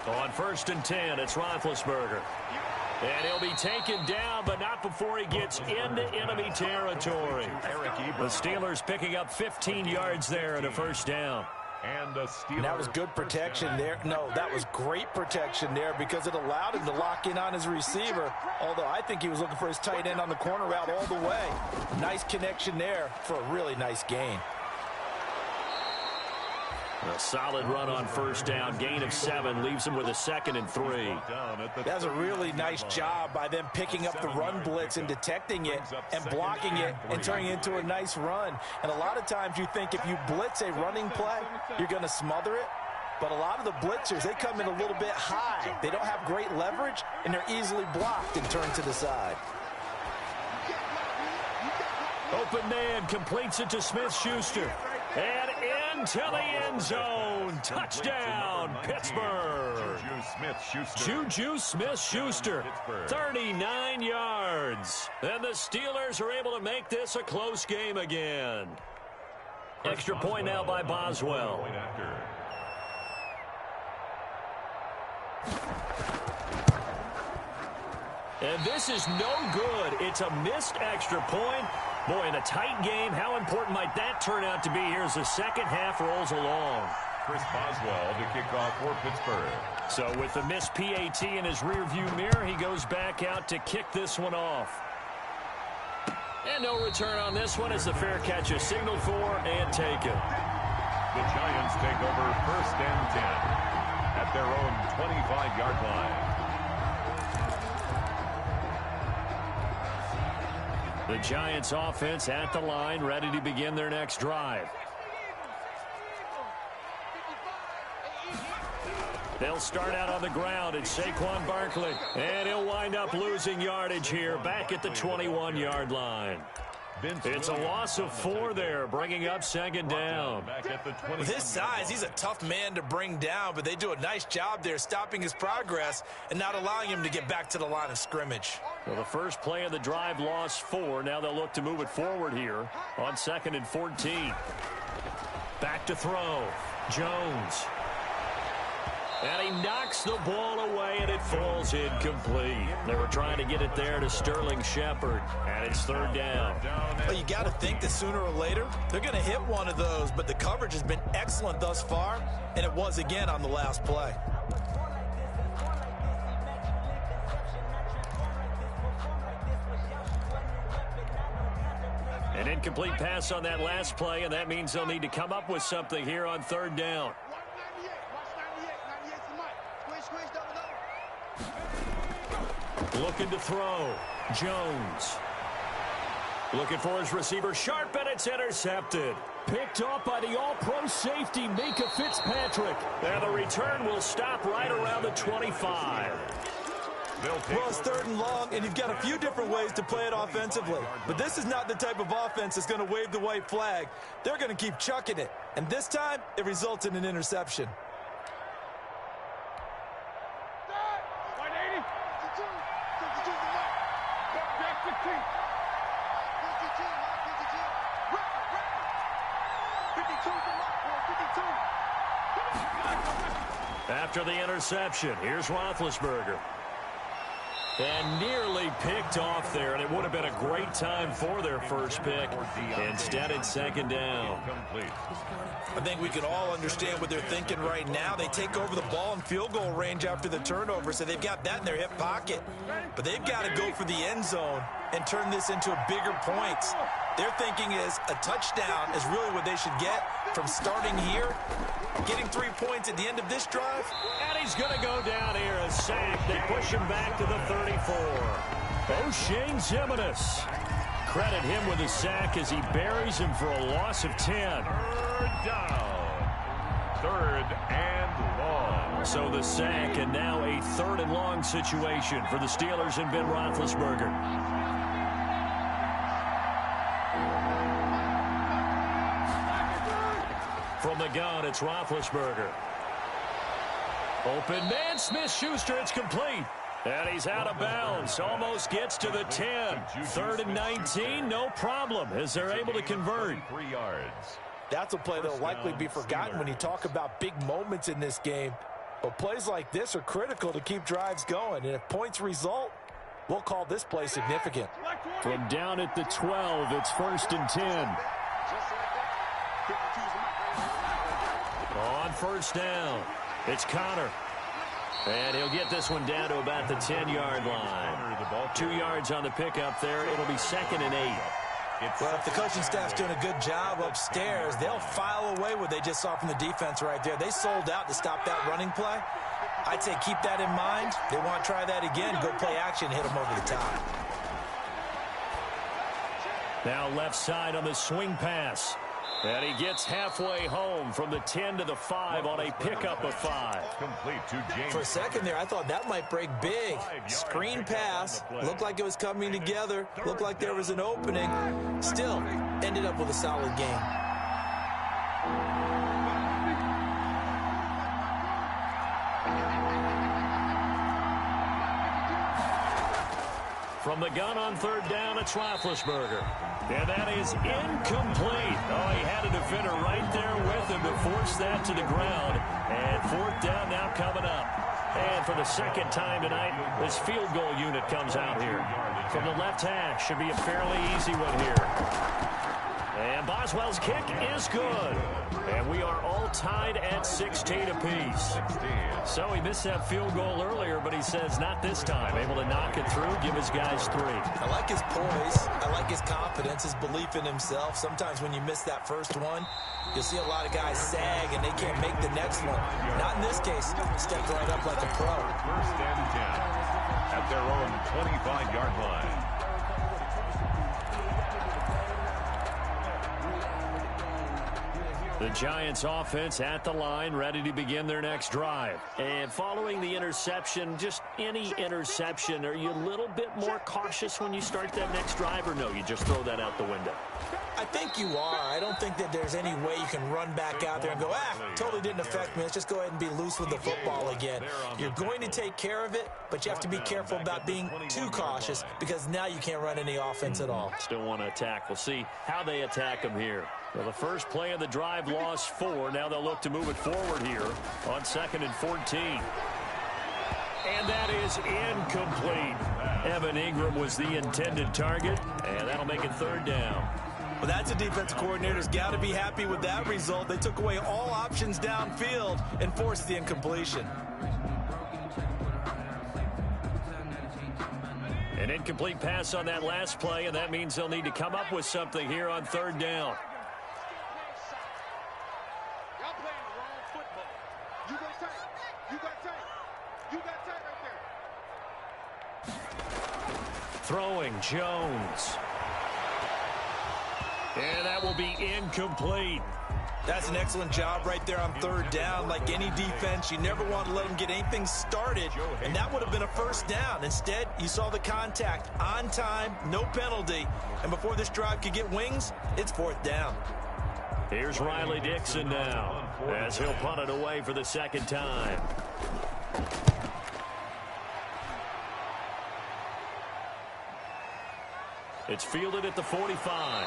On 1st and 10, it's Roethlisberger. And he'll be taken down, but not before he gets into enemy territory. The Steelers picking up 15 yards there and a first down. And that was good protection there. No, that was great protection there because it allowed him to lock in on his receiver, although I think he was looking for his tight end on the corner route all the way. Nice connection there for a really nice gain. A solid run on first down. Gain of 7 leaves him with a 2nd and 3. That's a really nice job by them picking up the run blitz and detecting it and blocking it and turning it into a nice run. And a lot of times you think if you blitz a running play, you're going to smother it. But a lot of the blitzers, they come in a little bit high. They don't have great leverage, and they're easily blocked and turned to the side. Open man completes it to Smith-Schuster. And into the end zone. Touchdown, Pittsburgh. Juju Smith-Schuster, 39 yards. And the Steelers are able to make this a close game again. Extra point now by Boswell. And this is no good. It's a missed extra point. Boy, in a tight game, how important might that turn out to be here as the second half rolls along? Chris Boswell to kick off for Pittsburgh. So with the missed PAT in his rearview mirror, he goes back out to kick this one off. And no return on this one as the fair catch is signaled for and taken. The Giants take over 1st and 10 at their own 25-yard line. The Giants offense at the line, ready to begin their next drive. They'll start out on the ground. It's Saquon Barkley. And he'll wind up losing yardage here back at the 21-yard line. It's a loss of 4 there, bringing up second down. With his size, he's a tough man to bring down, but they do a nice job there stopping his progress and not allowing him to get back to the line of scrimmage. Well, the first play of the drive lost 4. Now they'll look to move it forward here on 2nd and 14. Back to throw. Jones. And he knocks the ball away, and it falls incomplete. They were trying to get it there to Sterling Shepard, and it's 3rd down. Well, you got to think that sooner or later, they're going to hit one of those, but the coverage has been excellent thus far, and it was again on the last play. An incomplete pass on that last play, and that means they'll need to come up with something here on 3rd down. Looking to throw. Jones. Looking for his receiver. Sharp, and it's intercepted. Picked off by the all-pro safety, Minka Fitzpatrick. And the return will stop right around the 25. Well, it's 3rd and long, and you've got a few different ways to play it offensively. But this is not the type of offense that's going to wave the white flag. They're going to keep chucking it. And this time, it results in an interception. After the interception, here's Roethlisberger. And nearly picked off there, and it would have been a great time for their first pick. Instead, it's 2nd down. I think we can all understand what they're thinking right now. They take over the ball in field goal range after the turnover, so they've got that in their hip pocket. But they've got to go for the end zone and turn this into bigger points. Their thinking is a touchdown is really what they should get from starting here, getting 3 points at the end of this drive. And he's going to go down here, a sack. They push him back to the 34. O'Shane Zimenez. Credit him with a sack as he buries him for a loss of 10. 3rd down. 3rd and long. So the sack, and now a 3rd and long situation for the Steelers and Ben Roethlisberger. From the gun, it's Roethlisberger. Open man, Smith-Schuster, it's complete. And he's out of bounds, almost gets to the 10. 3rd and 19, no problem, as they're able to convert. 3 yards. That's a play that'll likely be forgotten when you talk about big moments in this game. But plays like this are critical to keep drives going. And if points result, we'll call this play significant. From down at the 12, it's 1st and 10. On 1st down, it's Connor. And he'll get this one down to about the 10-yard line. 2 yards on the pickup there. It'll be 2nd and 8. Well, if the coaching staff's doing a good job upstairs, they'll file away what they just saw from the defense right there. They sold out to stop that running play. I'd say keep that in mind. They want to try that again. Go play action, hit them over the top. Now left side on the swing pass. And he gets halfway home from the 10 to the 5 on a pickup of 5. Complete to James. For a second there, I thought that might break big. Screen pass. Looked like it was coming together. Looked like there was an opening. Still, ended up with a solid game. From the gun on third down, it's Roethlisberger. And that is incomplete. Oh, he had a defender right there with him to force that to the ground. And fourth down now coming up. And for the second time tonight, this field goal unit comes out here. From the left hash, should be a fairly easy one here. And Boswell's kick is good. And we are all tied at 16 apiece. So he missed that field goal earlier, but he says not this time. Able to knock it through, give his guys 3. I like his poise. I like his confidence, his belief in himself. Sometimes when you miss that first one, you'll see a lot of guys sag and they can't make the next one. Not in this case. Stepped right up like a pro. First and 10 at their own 25-yard line. The Giants offense at the line, ready to begin their next drive. And following the interception, just any interception, are you a little bit more cautious when you start that next drive, or no, you just throw that out the window? I think you are. I don't think that there's any way you can run back out there and go, totally didn't affect me. Let's just go ahead and be loose with the football again. You're going to take care of it, but you have to be careful about being too cautious because now you can't run any offense at all. Still want to attack. We'll see how they attack them here. Well, the first play of the drive lost 4. Now they'll look to move it forward here on 2nd and 14. And that is incomplete. Evan Ingram was the intended target, and that'll make it 3rd down. Well, that's a defense coordinator's got to be happy with that result. They took away all options downfield and forced the incompletion. An incomplete pass on that last play, and that means they'll need to come up with something here on 3rd down. Throwing Jones. And that will be incomplete. That's an excellent job right there on 3rd down. Like any defense, you never want to let them get anything started, and that would have been a 1st down. Instead, you saw the contact on time, no penalty, and before this drive could get wings, it's 4th down. Here's Riley Dixon now as he'll punt it away for the 2nd time. It's fielded at the 45.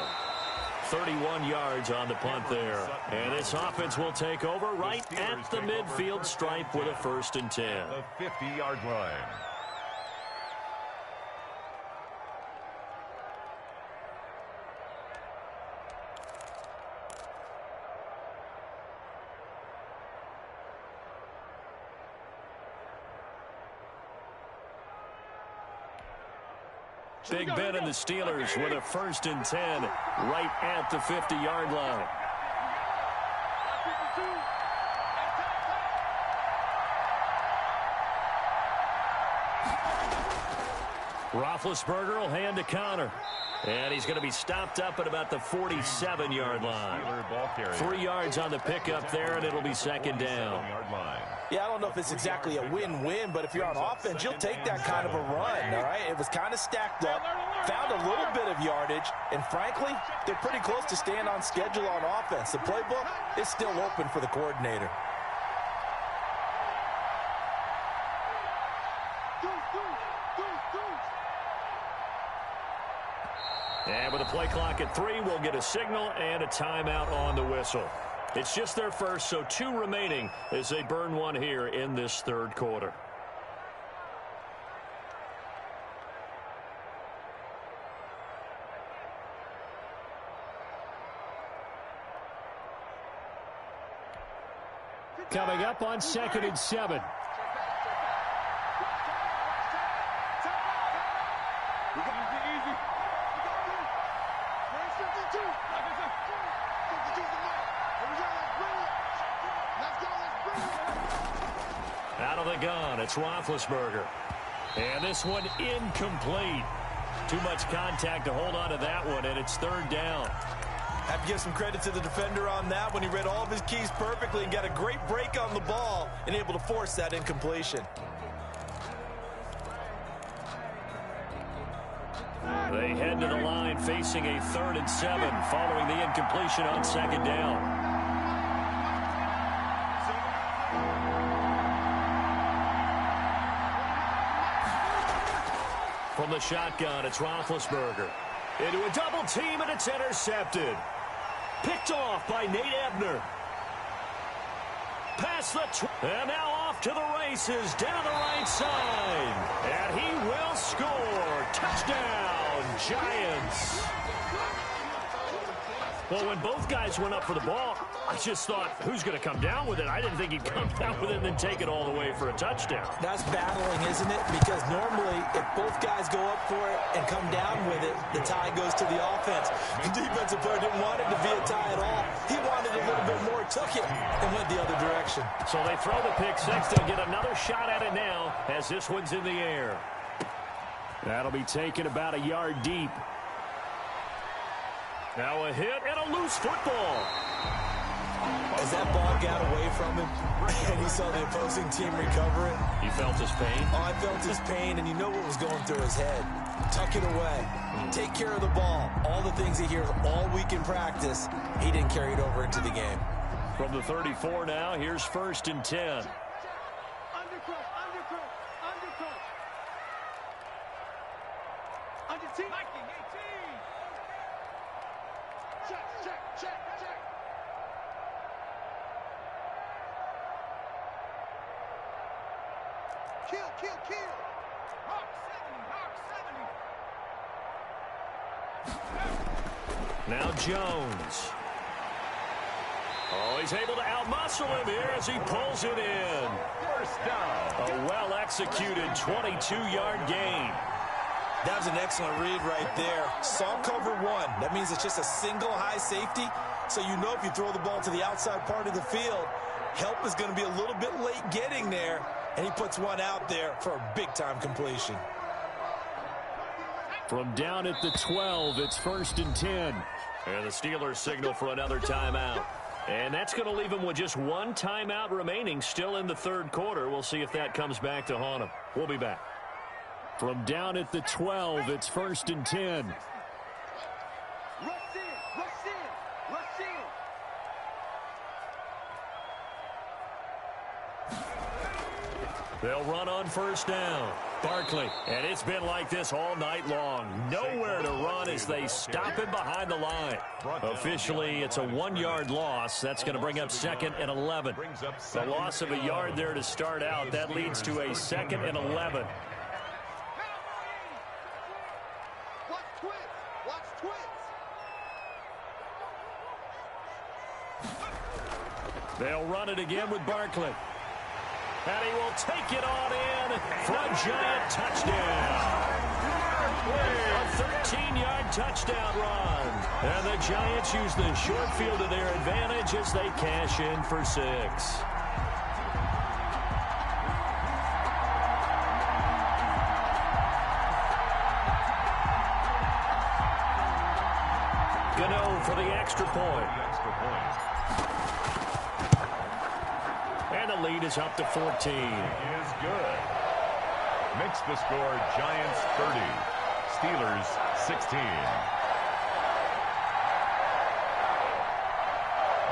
31 yards on the punt there. And this offense will take over right at the midfield stripe with a 1st and 10. The 50-yard line. Big Ben and the Steelers with a 1st and 10 right at the 50-yard line. Roethlisberger will hand to Connor. And he's going to be stopped up at about the 47-yard line. 3 yards on the pickup there, and it'll be 2nd down. Yeah, I don't know if it's exactly a win-win, but if you're on offense, you'll take that kind of a run, all right? It was kind of stacked up, found a little bit of yardage, and frankly, they're pretty close to staying on schedule on offense. The playbook is still open for the coordinator. And with a play clock at 3, we'll get a signal and a timeout on the whistle. It's just their first, so 2 remaining as they burn one here in this 3rd quarter. Coming up on 2nd and 7. Out of the gun, it's Roethlisberger. And this one incomplete. Too much contact to hold on to that one, and it's 3rd down. Have to give some credit to the defender on that when he read all of his keys perfectly and got a great break on the ball and able to force that incompletion. They head to the line facing a 3rd and 7 following the incompletion on 2nd down. From the shotgun, it's Roethlisberger. Into a double team, and it's intercepted. Picked off by Nate Ebner. Past the and now off to the races down the right side. And he will score. Touchdown, Giants. Well, when both guys went up for the ball, I just thought, who's going to come down with it? I didn't think he'd come down with it and then take it all the way for a touchdown. That's battling, isn't it? Because normally, if both guys go up for it and come down with it, the tie goes to the offense. The defensive player didn't want it to be a tie at all. He wanted a little bit more, took it, and went the other direction. So they throw the pick six. They'll get another shot at it now as this one's in the air. That'll be taken about a yard deep. Now a hit and a loose football. As that ball got away from him and he saw the opposing team recover it. He felt his pain? Oh, I felt his pain, and you know what was going through his head. Tuck it away. Take care of the ball. All the things he hears all week in practice, he didn't carry it over into the game. From the 34 now, here's 1st and 10. Undercut, undercut, undercut. Under team. Check, check, check, check. Kill, kill, kill. Hawk 70, Hawk 70. Now Jones. Oh, he's able to outmuscle him here as he pulls it in. First down. A well-executed 22-yard gain. That was an excellent read right there. Saw cover one. That means it's just a single high safety. So you know if you throw the ball to the outside part of the field, help is going to be a little bit late getting there. And he puts one out there for a big-time completion. From down at the 12, it's 1st and 10. And the Steelers signal for another timeout. And that's going to leave them with just one timeout remaining still in the 3rd quarter. We'll see if that comes back to haunt them. We'll be back. From down at the 12, it's 1st and 10. Rush in, rush in, rush in. They'll run on 1st down. Barkley, and it's been like this all night long. Nowhere to run as they stop him behind the line. Officially, it's a 1-yard loss. That's going to bring up 2nd and 11. The loss of a yard there to start out. That leads to a 2nd and 11. They'll run it again with Barkley. And he will take it on in for a Giant touchdown. A 13-yard touchdown run. And the Giants use the short field to their advantage as they cash in for 6. Gano for the extra point. And the lead is up to 14. Is good. Makes the score Giants 30, Steelers 16.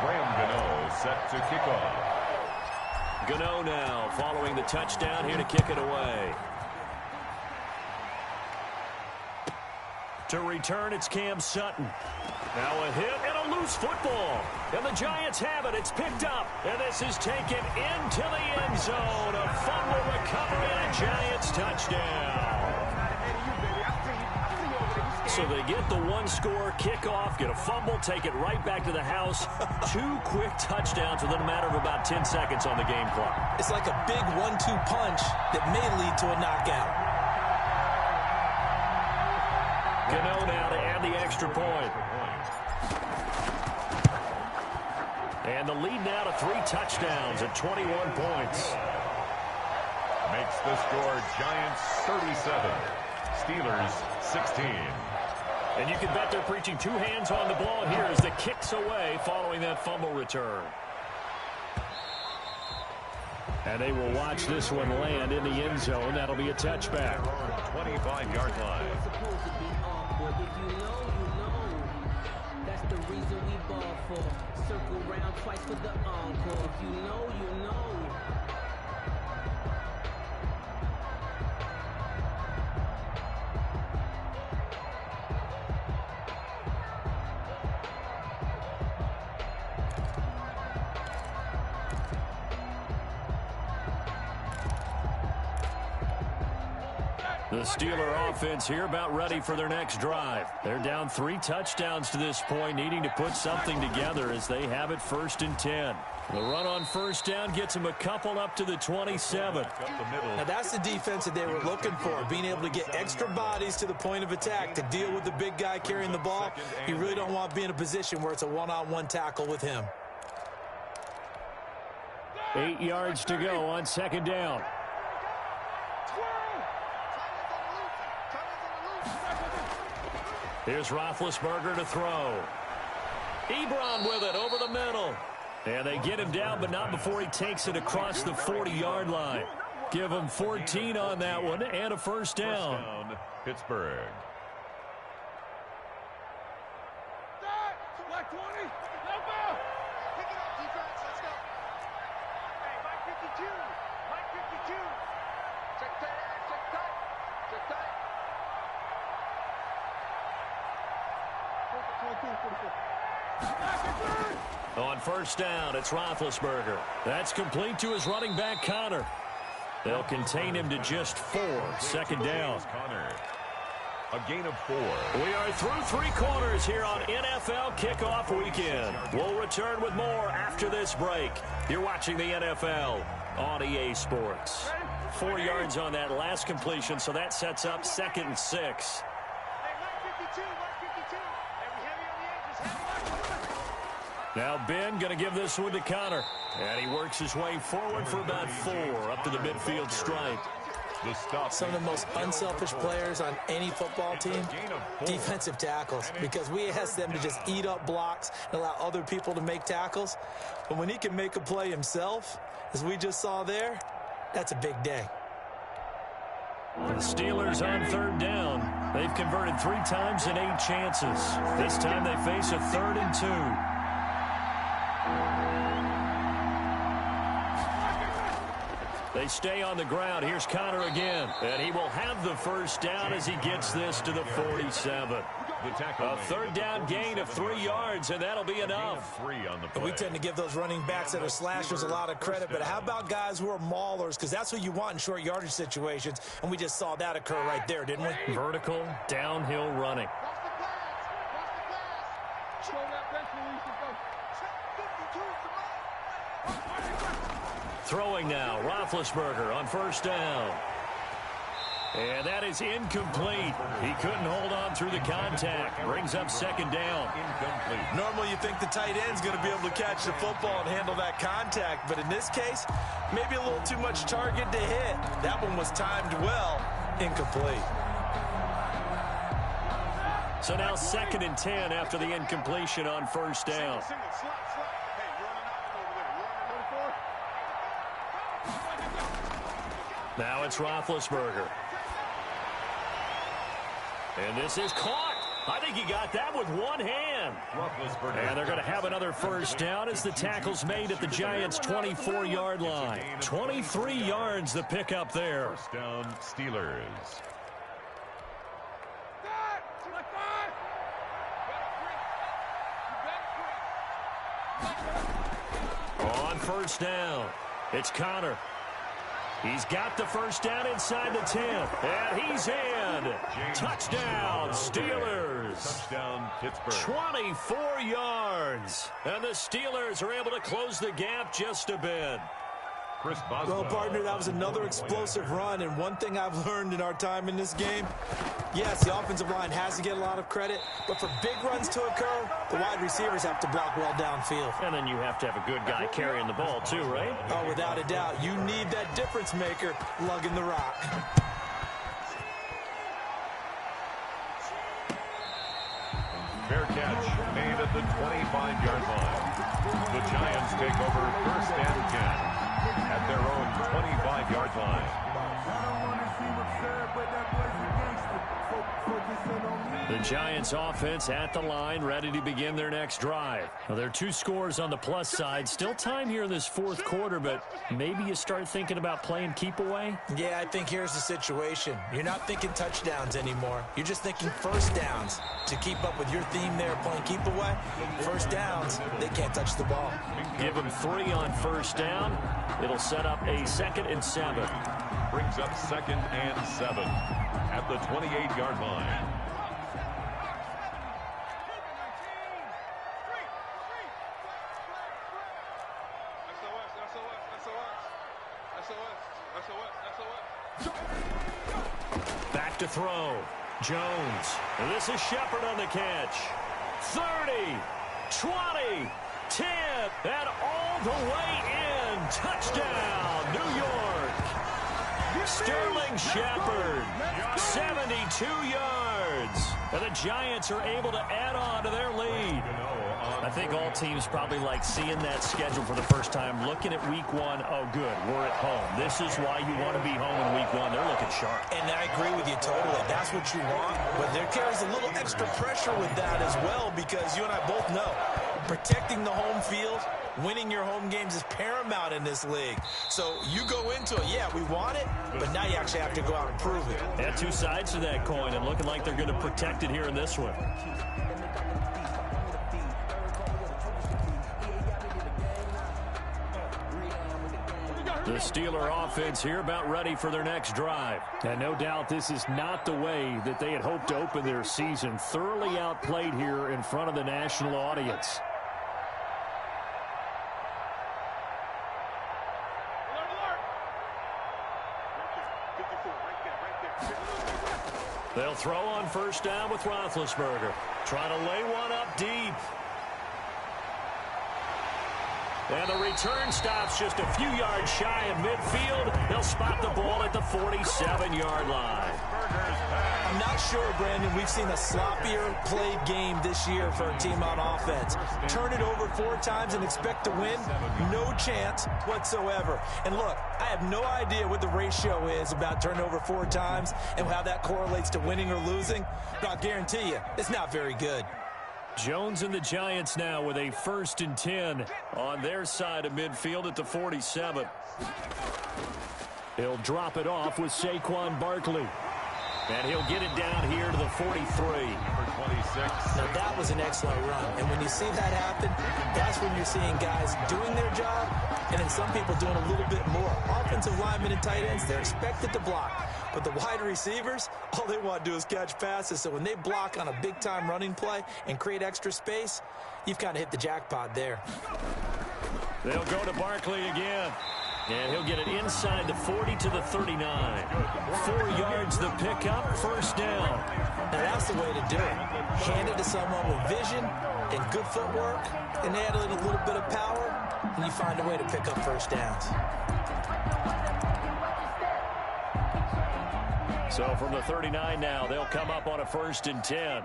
Graham Gano set to kick off. Gano now following the touchdown here to kick it away. To return, it's Cam Sutton. Now a hit and a loose football. And the Giants have it. It's picked up. And this is taken into the end zone. A fumble recovery and a Giants touchdown. So they get the one-score kickoff, get a fumble, take it right back to the house. 2 quick touchdowns within a matter of about 10 seconds on the game clock. It's like a big 1-2 punch that may lead to a knockout. Gano now to add the extra point. And the lead now to 3 touchdowns at 21 points. Makes the score Giants 37, Steelers 16. And you can bet they're preaching two hands on the ball here as the kick's away following that fumble return. And they will watch this one land in the end zone. That'll be a touchback. 25-yard line. If you know, that's the reason we ball for. Circle round twice for the encore. If you know, you know. The Steeler offense here about ready for their next drive. They're down 3 touchdowns to this point, needing to put something together as they have it 1st and 10. The run on first down gets them a couple up to the 27. Now that's the defense that they were looking for, being able to get extra bodies to the point of attack to deal with the big guy carrying the ball. You really don't want to be in a position where it's a one-on-one tackle with him. 8 yards to go on 2nd down. Here's Roethlisberger to throw. Ebron with it over the middle. And they get him down, but not before he takes it across the 40-yard line. Give him 14 on that one and a first down. Pittsburgh. Black 20. Pick it up, defense. Let's go. Hey, Mike 52. Mike 52. Check tight. Check tight. Check tight. On first down, it's Roethlisberger. That's complete to his running back, Connor. They'll contain him to just 4. 2nd down. A gain of 4. We are through 3 quarters here on NFL Kickoff Weekend. We'll return with more after this break. You're watching the NFL on EA Sports. 4 yards on that last completion, so that sets up 2nd and 6. Now Ben going to give this one to Connor. And he works his way forward for about 4 up to the midfield stripe. Some of the most unselfish players on any football team, defensive tackles, because we ask them to just eat up blocks and allow other people to make tackles. But when he can make a play himself, as we just saw there, that's a big day. The Steelers on 3rd down. They've converted 3 times in 8 chances. This time they face a 3rd and 2. They stay on the ground. Here's Connor again. And he will have the first down as he gets this to the 47. A 3rd down gain of 3 yards, and that'll be enough. We tend to give those running backs that are slashers a lot of credit, but how about guys who are maulers? Because that's what you want in short yardage situations, and we just saw that occur right there, didn't we? Vertical, downhill running. Throwing now, Roethlisberger on first down. And that is incomplete. He couldn't hold on through the contact. Brings up 2nd down. Incomplete. Normally you think the tight end's going to be able to catch the football and handle that contact, but in this case, maybe a little too much target to hit. That one was timed well. Incomplete. So now 2nd and 10 after the incompletion on first down. Now it's Roethlisberger. And this is caught. I think he got that with one hand. And they're going to have another first down as the tackle's made at the Giants' 24-yard line. 23 yards the pickup there. First down, Steelers. On first down, it's Connor. He's got the first down inside the 10. And he's in. Touchdown, Steelers. Touchdown, Pittsburgh. 24 yards. And the Steelers are able to close the gap just a bit. Well, partner, that was another explosive run, and one thing I've learned in our time in this game, yes, the offensive line has to get a lot of credit, but for big runs to occur, the wide receivers have to block well downfield. And then you have to have a good guy carrying the ball too, right? Oh, without a doubt. You need that difference maker lugging the rock. 25-yard line. The Giants take over 1st and 10 at their own 25-yard line. I don't want to seem absurd, but that boy's a gangster. Focusing on me. The Giants offense at the line, ready to begin their next drive. Well, there are 2 scores on the plus side. Still time here in this 4th quarter, but maybe you start thinking about playing keep away? Yeah, I think here's the situation. You're not thinking touchdowns anymore. You're just thinking first downs. To keep up with your theme there, playing keep away, first downs, they can't touch the ball. Give them 3 on first down. It'll set up a 2nd and 7. Brings up 2nd and 7 at the 28-yard line. Back to throw. Jones. And this is Shepard on the catch. 30, 20, 10, and all the way in. Touchdown, New York. Sterling Shepard, 72 yards. And the Giants are able to add on to their lead. I think all teams probably like seeing that schedule for the first time, looking at week 1. Oh, good, we're at home. This is why you want to be home in week 1. They're looking sharp. And I agree with you totally. That's what you want. But there carries a little extra pressure with that as well, because you and I both know protecting the home field, winning your home games is paramount in this league. So you go into it, yeah, we want it, but now you actually have to go out and prove it. Yeah, 2 sides to that coin, and looking like they're going to protect it here in this one. The Steeler offense here about ready for their next drive. And no doubt this is not the way that they had hoped to open their season. Thoroughly outplayed here in front of the national audience. They'll throw on first down with Roethlisberger. Trying to lay one up deep. And the return stops just a few yards shy of midfield. They'll spot the ball at the 47-yard line. I'm not sure, Brandon, we've seen a sloppier played game this year for a team on offense. Turn it over 4 times and expect to win? No chance whatsoever. And look, I have no idea what the ratio is about turnover 4 times and how that correlates to winning or losing, but I'll guarantee you, it's not very good. Jones and the Giants now with a 1st and 10 on their side of midfield at the 47. He'll drop it off with Saquon Barkley. And he'll get it down here to the 43. Number 26. Now, that was an excellent run. And when you see that happen, that's when you're seeing guys doing their job and then some people doing a little bit more. Offensive linemen and tight ends, they're expected to block. But the wide receivers, all they want to do is catch passes. So when they block on a big-time running play and create extra space, you've kind of hit the jackpot there. They'll go to Barkley again. And he'll get it inside the 40 to the 39. 4 yards the pickup, first down. Now that's the way to do it. Hand it to someone with vision and good footwork, and add a little bit of power, and you find a way to pick up first downs. So from the 39 now, they'll come up on a 1st and 10.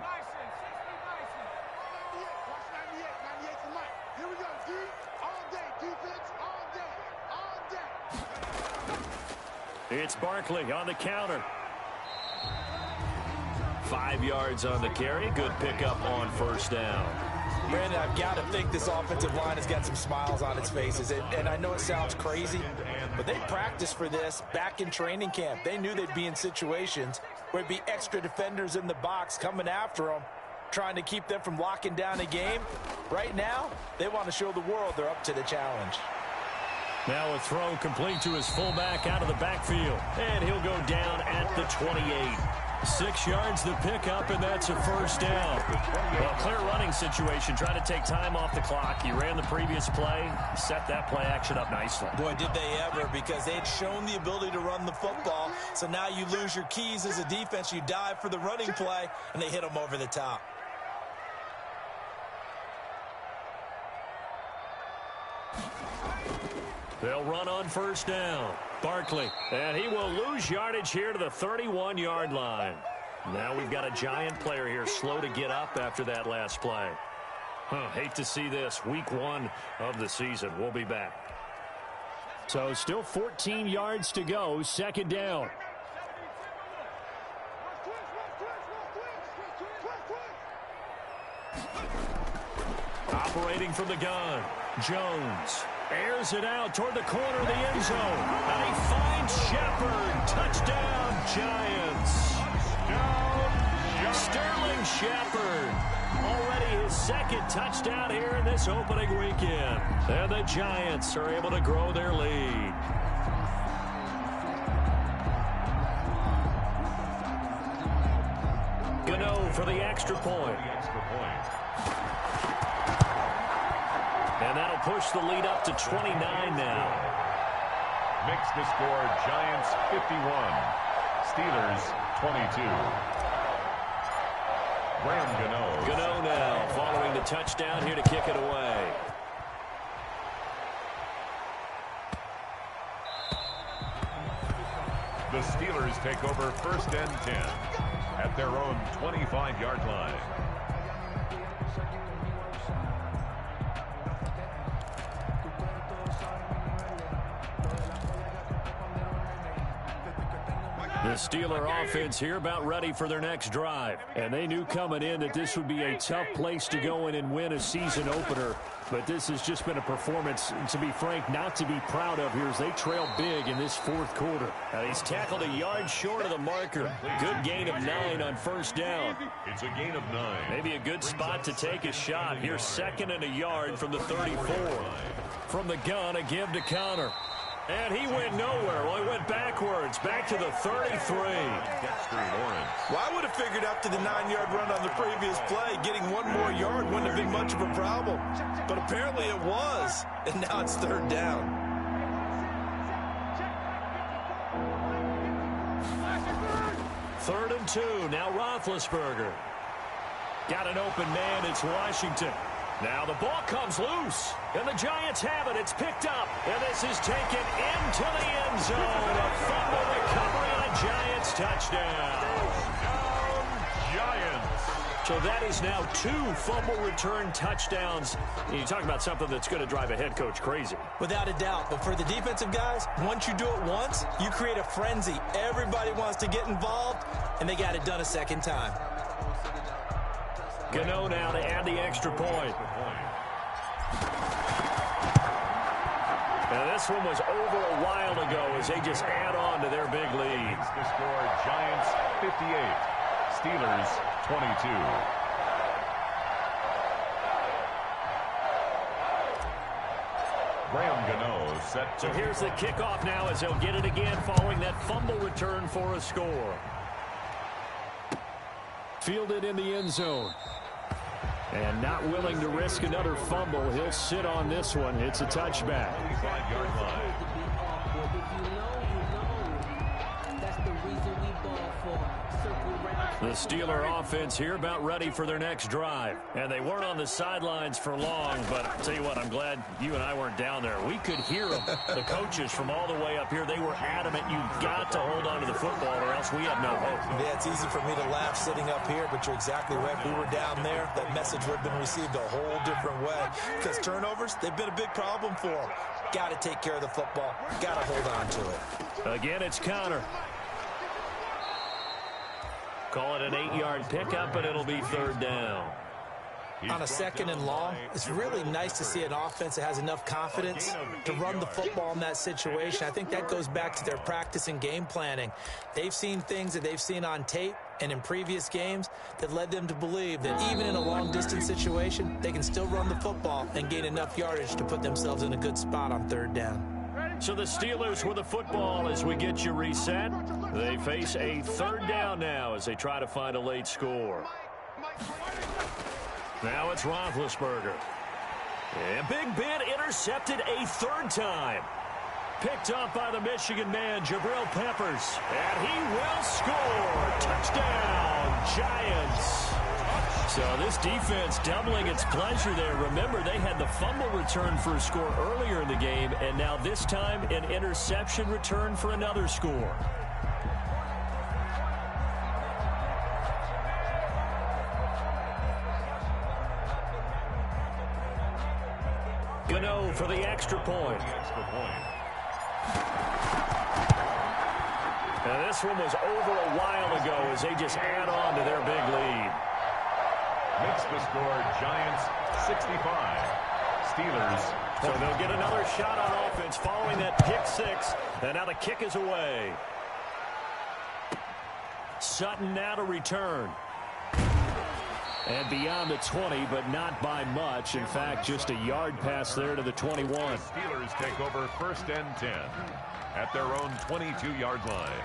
It's Barkley on the counter. 5 yards on the carry. Good pickup on first down. Brandon, I've got to think this offensive line has got some smiles on its faces. And I know it sounds crazy, but they practiced for this back in training camp. They knew they'd be in situations where it'd be extra defenders in the box coming after them, trying to keep them from locking down a game. Right now, they want to show the world they're up to the challenge. Now a throw complete to his fullback out of the backfield. And he'll go down at the 28. 6 yards the pickup, and that's a first down. Well, clear running situation. Trying to take time off the clock. He ran the previous play, set that play action up nicely. Boy, did they ever, because they had shown the ability to run the football. So now you lose your keys as a defense. You dive for the running play, and they hit them over the top. They'll run on first down. Barkley, and he will lose yardage here to the 31-yard line. Now we've got a Giant player here slow to get up after that last play. Hate to see this. Week 1 of the season. We'll be back. So still 14 yards to go. Second down. Operating from the gun. Jones airs it out toward the corner of the end zone. And he finds Shepard. Touchdown, Giants. Sterling Shepard. Already his second touchdown here in this opening weekend. And the Giants are able to grow their lead. Gano for the extra point. And that'll push the lead up to 29 now. Makes the score Giants 51, Steelers 22. Gano now following the touchdown here to kick it away. The Steelers take over 1st and 10 at their own 25-yard line. The Steeler offense here about ready for their next drive. And they knew coming in that this would be a tough place to go in and win a season opener. But this has just been a performance, to be frank, not to be proud of here as they trail big in this 4th quarter. He's tackled a yard short of the marker. Good gain of 9 on 1st down. It's a gain of 9. Maybe a good spot to take a shot. Here's 2nd and a yard from the 34. From the gun, a give to Connor. And he went nowhere. Well, he went backwards, back to the 33. Well, I would have figured after the 9-yard run on the previous play, getting 1 more yard wouldn't have been much of a problem. But apparently it was, and now it's 3rd down. Third and 2. Now Roethlisberger. Got an open man. It's Washington. Now the ball comes loose, and the Giants have it. It's picked up, and this is taken into the end zone. A fumble recovery and a Giants touchdown. Giants. So that is now 2 fumble return touchdowns. And you talk about something that's going to drive a head coach crazy. Without a doubt. But for the defensive guys, once you do it once, you create a frenzy. Everybody wants to get involved, and they got it done a second time. Gano now to add the extra point. And this one was over a while ago as they just add on to their big lead. The score, Giants 58, Steelers 22. Graham Gano set. So here's the kickoff now as they'll get it again following that fumble return for a score. Fielded in the end zone. And not willing to risk another fumble. He'll sit on this one. It's a touchback. 25-yard line. The Steeler offense here about ready for their next drive. And they weren't on the sidelines for long, but I'll tell you what, I'm glad you and I weren't down there. We could hear them, the coaches from all the way up here. They were adamant, you've got to hold on to the football or else we have no hope. Yeah, it's easy for me to laugh sitting up here, but you're exactly right. If we were down there, that message would have been received a whole different way. Because turnovers, they've been a big problem for them. Got to take care of the football. Got to hold on to it. Again, it's Connor. Call it an 8-yard pickup, and it'll be 3rd down. On a 2nd and long, it's really nice to see an offense that has enough confidence to run the football in that situation. I think that goes back to their practice and game planning. They've seen things that they've seen on tape and in previous games that led them to believe that even in a long-distance situation, they can still run the football and gain enough yardage to put themselves in a good spot on 3rd down. So the Steelers with the football as we get you reset. They face a 3rd down now as they try to find a late score. Now it's Roethlisberger. And Big Ben intercepted a 3rd time. Picked up by the Michigan man, Jabril Peppers. And he will score. Touchdown, Giants. So this defense doubling its pleasure there. Remember, they had the fumble return for a score earlier in the game, and now this time an interception return for another score. extra point. And this one was over a while ago as they just add on to their big lead. Makes the score Giants 65. Steelers. So they'll get another shot on offense following that pick six. And now the kick is away. Sutton now to return. And beyond the 20, but not by much. In fact, just a yard pass there to the 21. Steelers take over 1st and 10 at their own 22-yard line.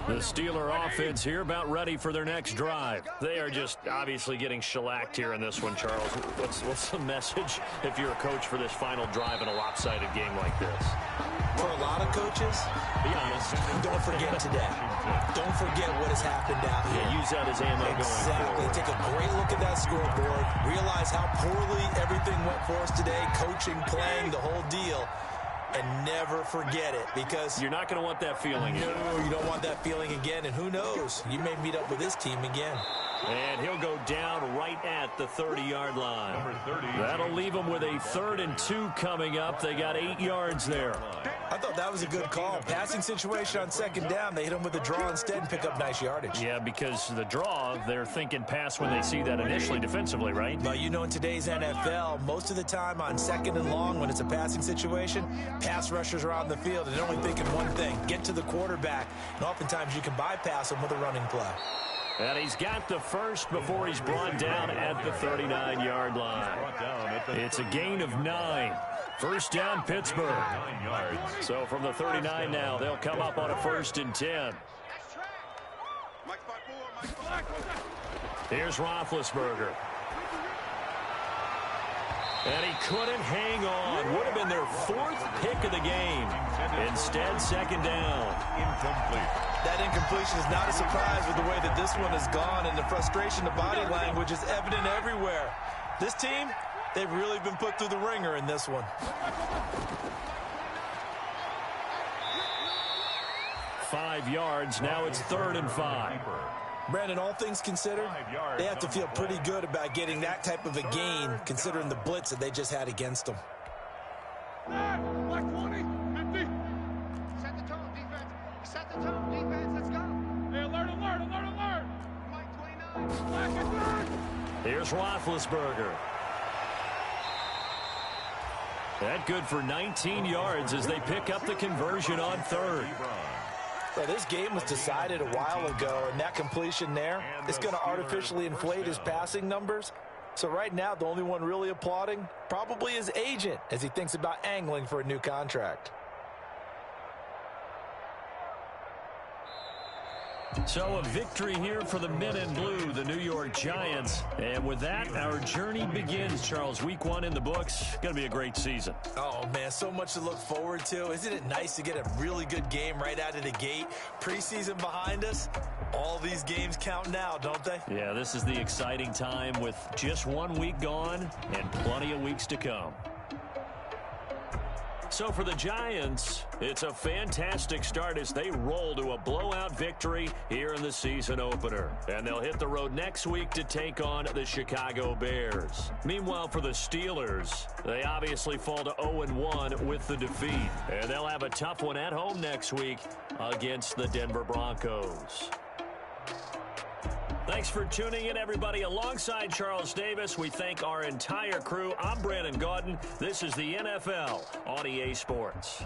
The Steeler offense here about ready for their next drive. They are just obviously getting shellacked here in this one, Charles. What's the message if you're a coach for this final drive in a lopsided game like this? For a lot of coaches, be honest, don't forget today. Don't forget what has happened out here. Yeah, use that as ammo going forward. Exactly. Take a great look at that scoreboard. Realize how poorly everything went for us today. Coaching, playing, the whole deal. And never forget it, because you're not going to want that feeling again. No, you don't want that feeling again. And who knows? You may meet up with this team again. And he'll go down right at the 30-yard line. Number 30. That'll leave them with a 3rd and 2 coming up. They got 8 yards there. I thought that was a good call. Passing situation on 2nd down. They hit them with a draw instead and pick up nice yardage. Yeah, because the draw, they're thinking pass when they see that initially defensively, right? But you know, in today's NFL, most of the time on 2nd and long, when it's a passing situation, pass rushers are on the field and they're only thinking one thing: get to the quarterback. And oftentimes you can bypass them with a running play. And he's got the first before he's brought down at the 39-yard line. It's a gain of 9. First down, Pittsburgh. 9 yards. So from the 39 now, they'll come up on a 1st and 10. Here's Roethlisberger. And he couldn't hang on. Would have been their 4th pick of the game. Instead, 2nd down. Incomplete. That incompletion is not a surprise with the way that this one has gone, and the frustration, the body language is evident everywhere. This team, they've really been put through the ringer in this one. 5 yards. Now it's 3rd and 5. Brandon, all things considered, they have to feel pretty good about getting that type of a gain, considering the blitz that they just had against them. Black 20, empty. Set the tone, defense. Set the tone, defense. Let's go. Hey, alert, alert, alert, alert. Mike 29. Black is back. Here's Roethlisberger. That good for 19 yards as they pick up the conversion on 3rd. So this game was decided a while ago, and that completion there is going to artificially inflate his passing numbers. So right now, the only one really applauding probably his agent as he thinks about angling for a new contract. So a victory here for the men in blue, the New York Giants. And with that, our journey begins, Charles. Week 1 in the books. Going to be a great season. Oh, man, so much to look forward to. Isn't it nice to get a really good game right out of the gate? Preseason behind us. All these games count now, don't they? Yeah, this is the exciting time with just 1 week gone and plenty of weeks to come. So for the Giants, it's a fantastic start as they roll to a blowout victory here in the season opener. And they'll hit the road next week to take on the Chicago Bears. Meanwhile, for the Steelers, they obviously fall to 0-1 with the defeat. And they'll have a tough one at home next week against the Denver Broncos. Thanks for tuning in, everybody. Alongside Charles Davis, we thank our entire crew. I'm Brandon Gaudin. This is the NFL on EA Sports.